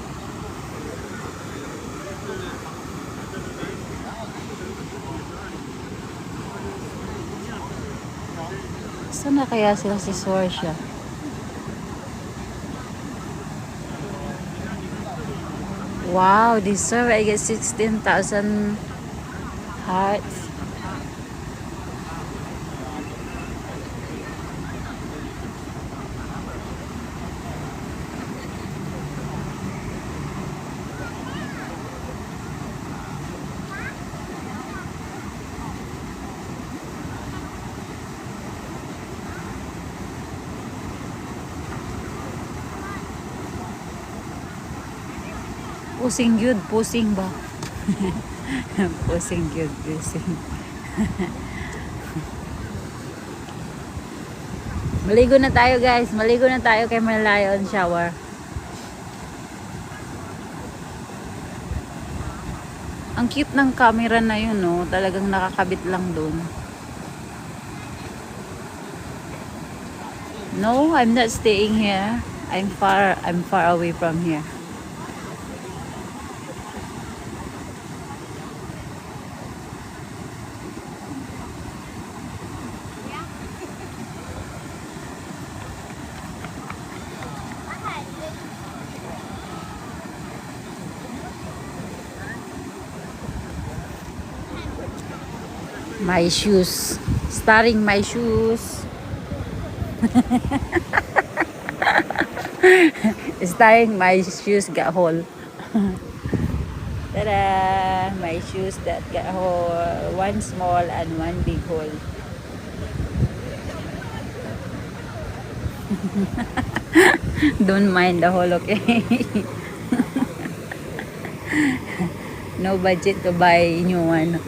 Saan na kaya sila si Swarsha? Wow, deserve. I get 16,000 hearts. Pusing yun, pusing ba? Pusing yun, pusing. Maligo na tayo guys, maligo na tayo kay Malayon shower. Ang cute ng camera na yun, no? Talagang nakakabit lang dun. No, I'm not staying here. I'm far away from here. My shoes. Starring my shoes. Starring my shoes got hole. Ta-da! My shoes that got hole. One small and one big hole. Don't mind the hole, okay? No budget to buy new one.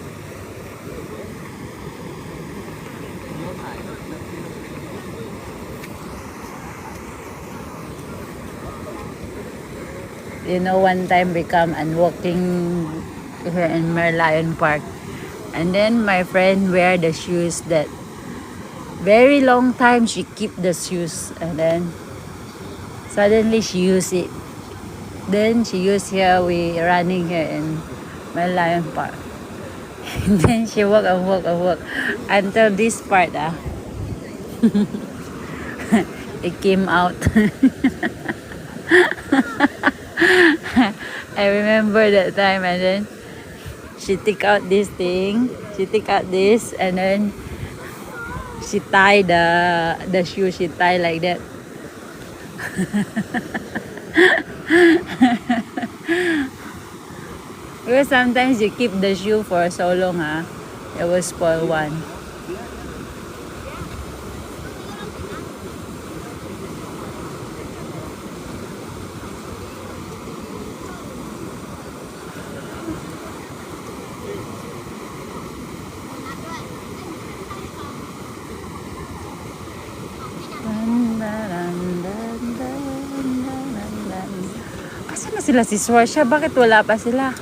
You know, one time we come and walking here in Merlion Park. And then my friend wear the shoes that very long time she keep the shoes. And then suddenly she use it. Then she use here, we running here in Merlion Park. And then she walk and walk and walk until this part. It came out. I remember that time, and then she take out this thing. She take out this, and then she tie the shoe. She tie like that. Because sometimes you keep the shoe for so long, it will spoil one. Asan na sila si Swarsha? Bakit wala pa sila?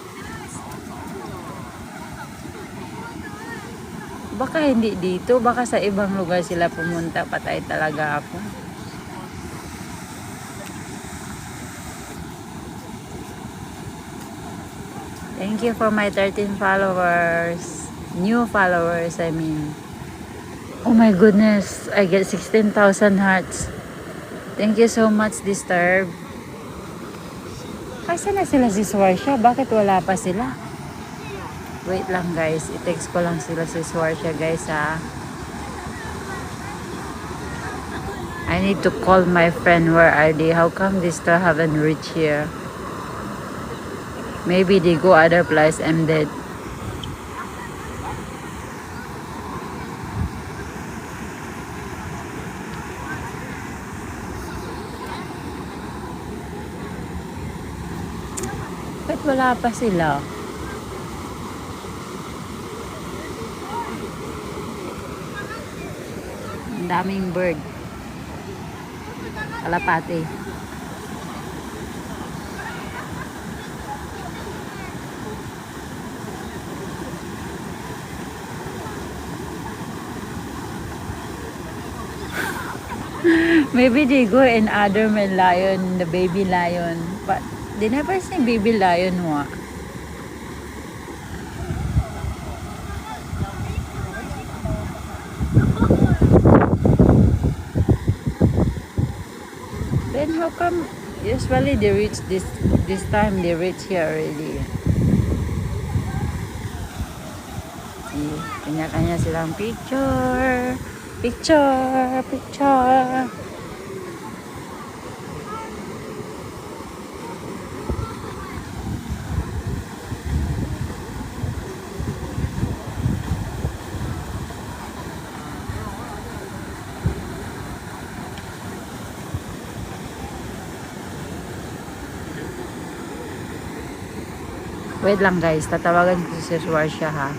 Baka hindi dito. Baka sa ibang lugar sila pumunta. Patay talaga ako. Thank you for my 13 followers. New followers, I mean. Oh my goodness. I get 16,000 hearts. Thank you so much, Disturb. Asan na sila si Swarsha? Bakit wala pa sila? Wait lang guys. I-text ko lang sila si Swarsha guys I need to call my friend. Where are they? How come they still haven't reached here? Maybe they go other place. I'm dead. Ba't wala pa sila? Ang daming bird. Kalapate. Maybe they go in other lion, the baby lion. But they never see baby lion. Then how come usually they reach this time they reach here already? See, kanya-kanya silang picture. Wait lang guys, tatawagan ko si Swarsha ha.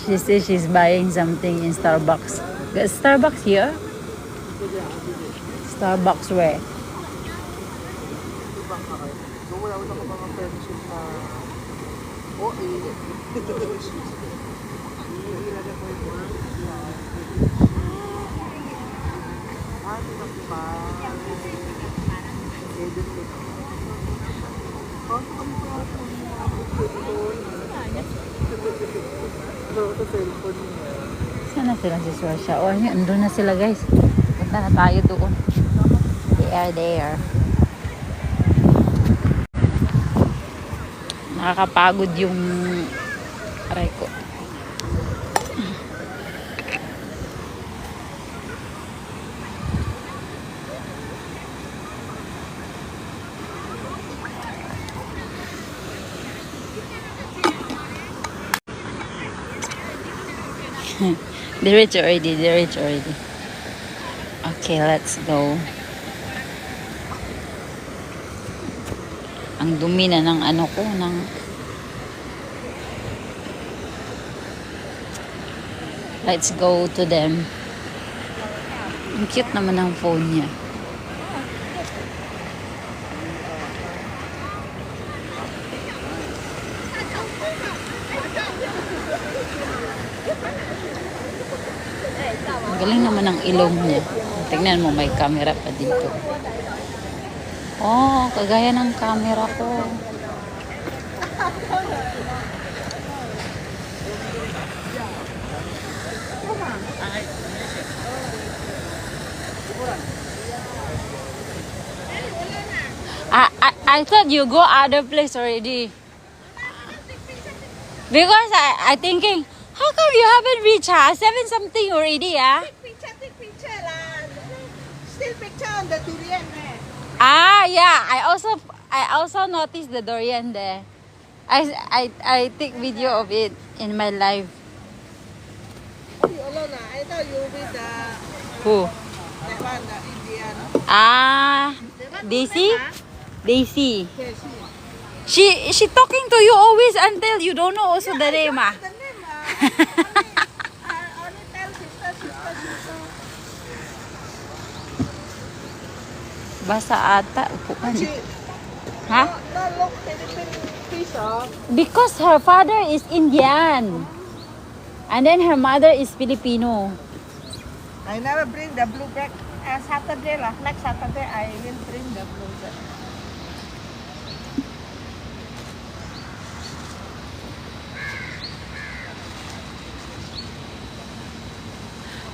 She says she's buying something in Starbucks. Got Starbucks here? Starbucks where? Sana sila si Swarsha? Oh, andun na sila guys. Punta na tayo doon. They are there. Nakakapagod yung Aray ko. They reach already. They reach already. Okay, let's go. Ang dumi na ng ano ko, ng let's go to them. Ang cute naman ng phone niya. Ang galing naman ng ilong niya. Tingnan mo, may camera pa dito. Oh, kagaya ng camera ko. I thought you go other place already. Because I thinking, how come you haven't reached 7 something already, ah? Take picture lah. Still picture on the durian there. Ah, yeah. I also noticed the durian there. I take video of it in my life. You alone ah? I thought you with the Who? that one, the Indian. Ah, Daisy? Daisy. Okay, see. She talking to you always until you don't know also the name, ah. The name only tell sister. Basa ata. Upo ka She, na. Ha? no look Philippine fish oh. Because her father is Indian. And then her mother is Filipino. I never bring the blue bag. Saturday lah. Next Saturday I will bring the blue bag.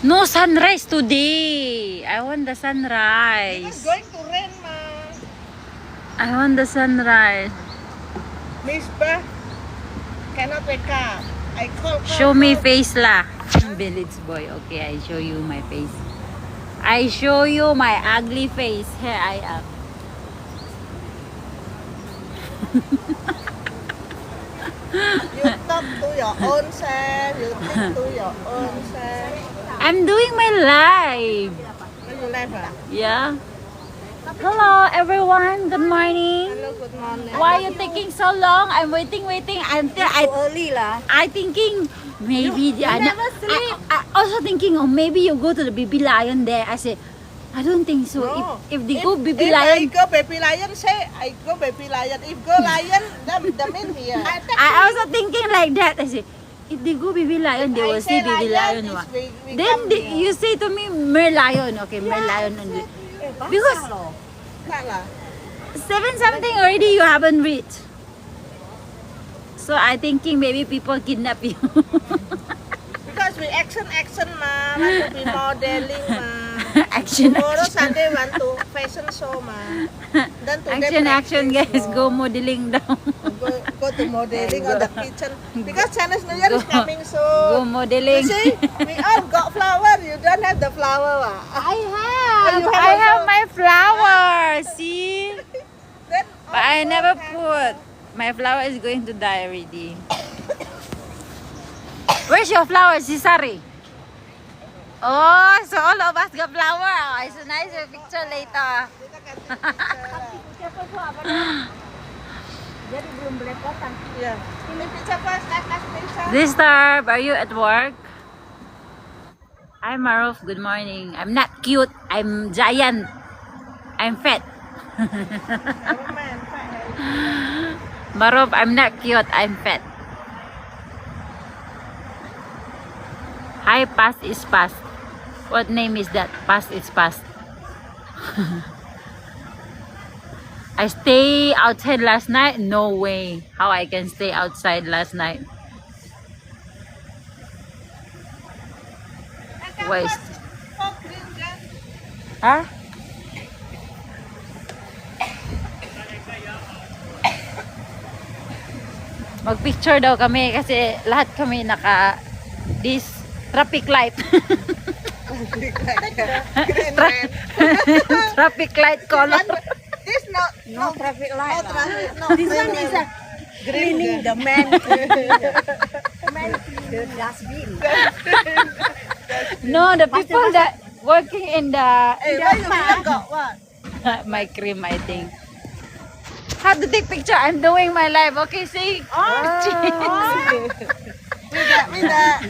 No sunrise today. I want the It's sunrise. going to rain ma. I want the sunrise. Miss Ba cannot wake up. I call. Show me face lah. Village boy. Okay, I show you my face. I show you my ugly face. Here I am. You talk to your own self. You think to your own self. I'm doing my live. When you left ah? Yeah. Hello everyone. Good morning. Hello, good morning. Why are you taking so long? I'm waiting until early lah. I thinking maybe You never sleep. I also thinking maybe you go to the baby lion there. I said I don't think so. No. If they go baby if lion, I go baby lion, say I go baby lion. If go lion, the mean here. I also thinking like that. I said if they go baby lion, they will see baby lion. What? Then you say to me merlion. Okay, merlion only. Because Tak lah. 7 something already you haven't reached. So I thinking maybe people kidnap you. Because we action ma. Want to be modeling ma. Action, Tomorrow action. Sunday want to fashion show ma. Then today Action, practice, guys. no. Go modeling down. Go to modeling on the kitchen. Because Chinese New Year is Go. coming Go soon. You modeling. see, we all got flower. You don't have the flower ah. I Oh, you have I have also? my flowers. See? Then But I all never have- put. My flower is going to die already. Where's your flower, Sisari? Oh, so all of us got flower. Oh, it's a nice picture later. Kita ganti picture. Jadi belum belepotan. Yeah. Ini picture first, last picture. This Starb, are you at work? Hi Maruf, good morning. I'm not cute. I'm giant. I'm fat. Never mind, fine. Maruf, I'm not cute. I'm fat. Hi, past is past. What name is that? Past is past. I stay outside last night? No way. How I can stay outside last night? Waste. Oh, green gun. Huh? Magpicture daw kami kasi lahat kami naka this traffic light. Green red. Traffic light color. This no traffic light. No traffic. No. This one is a cleaning the man. Man cleaning the dustbin. No, the people that working in the Hey, why you got what? my cream, I think. How to take picture? I'm doing my live. Okay, see. Minda.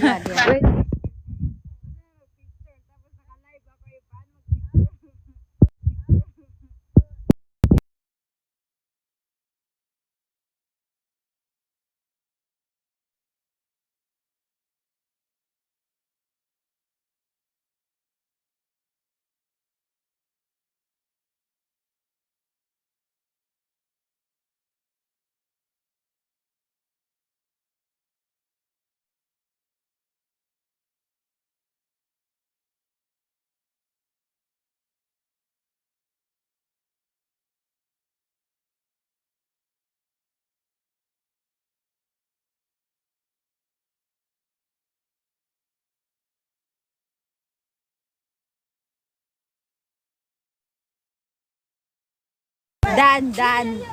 Dan.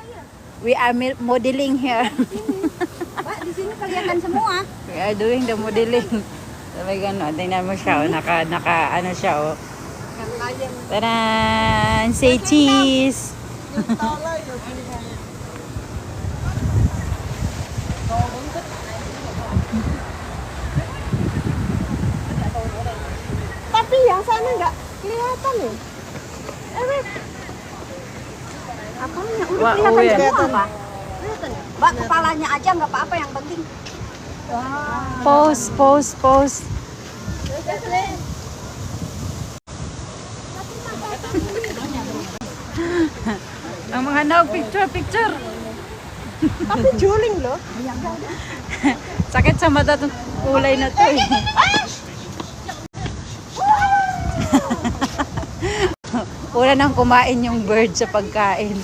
We are modeling here. Pak, di sini kelihatan semua. We are doing the modeling. Sabi gano'n, tingnan mo siya, naka ano siya, oh. Taran! Say cheese! Tapi yang sana nggak kelihatan nih. Apanya? Udah Wah, kelihatan iya. semua, Pak. Mbak, kepalanya aja nggak apa-apa, yang penting. Pose. Ang mga now, picture. Tapi juling loh. Sakit sa mata itong kulay na to, eh. Una nang kumain yung bird sa pagkain.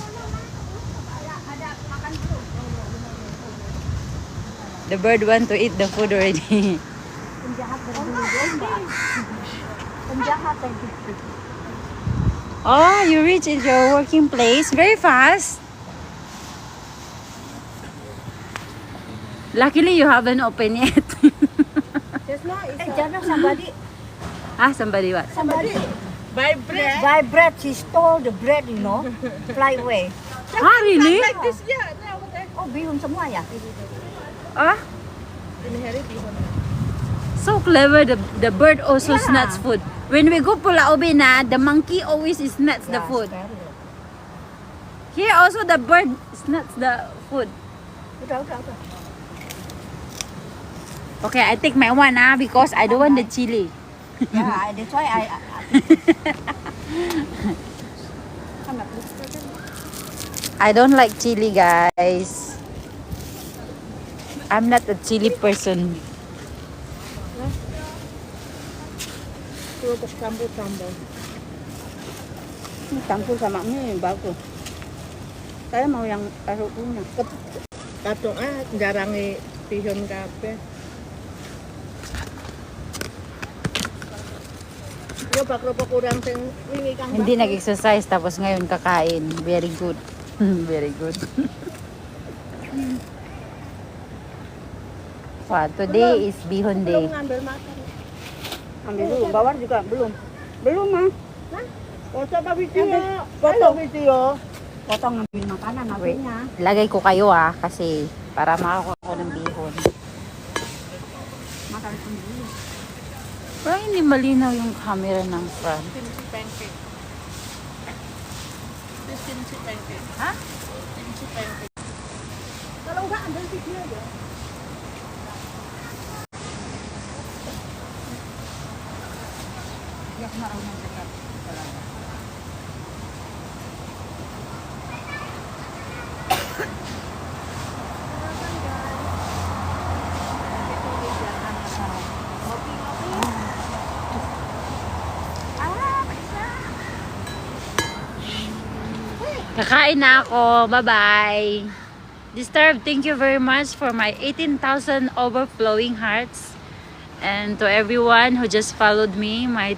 The bird want to eat the food already. Penjahat tadi. Oh, you reach at your working place very fast. Luckily, you haven't opened yet. Jangan somebody Somebody what? vibrate. She stole the bread, you know. Fly away. Really? Oh, bihun semua ya? So clever. The bird also snatch food. When we go Pulau Ubin, the monkey always snatch the food. Here also the bird snatch the food. Udah. Okay, I take my one because I don't want the chili. Ya, that's why I I don't like chili, guys. I'm not a chili person. Terus campur sambal. ini campur sama mie bagus. Saya mau yang taruh punya. Kadang jarangi pihon kabeh. Yo bakro kurang sing wingi Kang. Hindi nag-exercise tapos ngayon kakain. Very good. Very good. Wah, today is bihon day. Ngambil makan. Ambil dulu, bawar juga belum. Belum, Mah. Foto pa video. Foto video. Potong ngambil makanan habisnya. Lagay ko kayo kasi para makakuha ko ng bihon. Makan sendiri. Parang hindi malinaw yung camera ng front. Kimchi pancake. This kimchi pancake. Ha? Kimchi pancake. Kalau enggak ambil video aja. Kakain na ako. Bye-bye. Disturbed, thank you very much for my 18,000 overflowing hearts. And to everyone who just followed me, my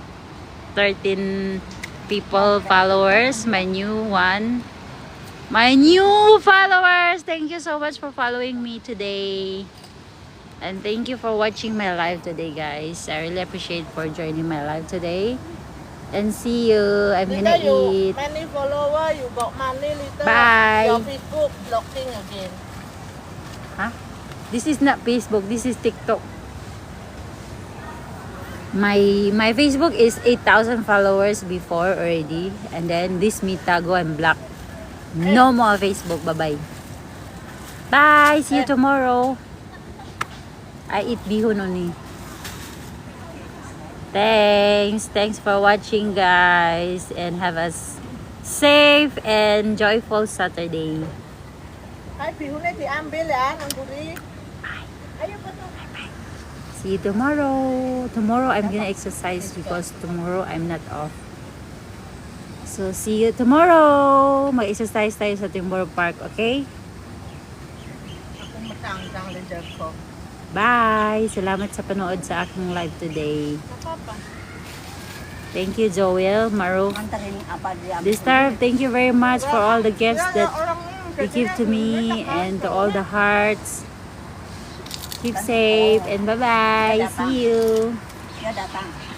13 people followers, my new one. My new followers, thank you so much for following me today. And thank you for watching my live today, guys. I really appreciate for joining my live today. And see you. I'm gonna eat. Many followers, you got money later. Bye. Your Facebook blocking again. Huh? This is not Facebook. This is TikTok. My Facebook is 8,000 followers before already. And then this Mitago and Black. No more Facebook. Bye-bye. Bye. See you tomorrow. I eat bihon only. Thanks for watching, guys, and have a safe and joyful Saturday. Hai phiếu này thì ăn bê lá ăn bù đi. See you tomorrow. Tomorrow I'm gonna exercise because tomorrow I'm not off. So see you tomorrow. Mag-exercise tayo sa Timber Park, okay? Ako matang-tang leader ko. Bye! Salamat sa panood sa aking live today. Thank you, Joel, Maruf, Disturbed. Thank you very much for all the gifts that you give to me and to all the hearts. Keep safe and bye-bye. See you. Dia datang.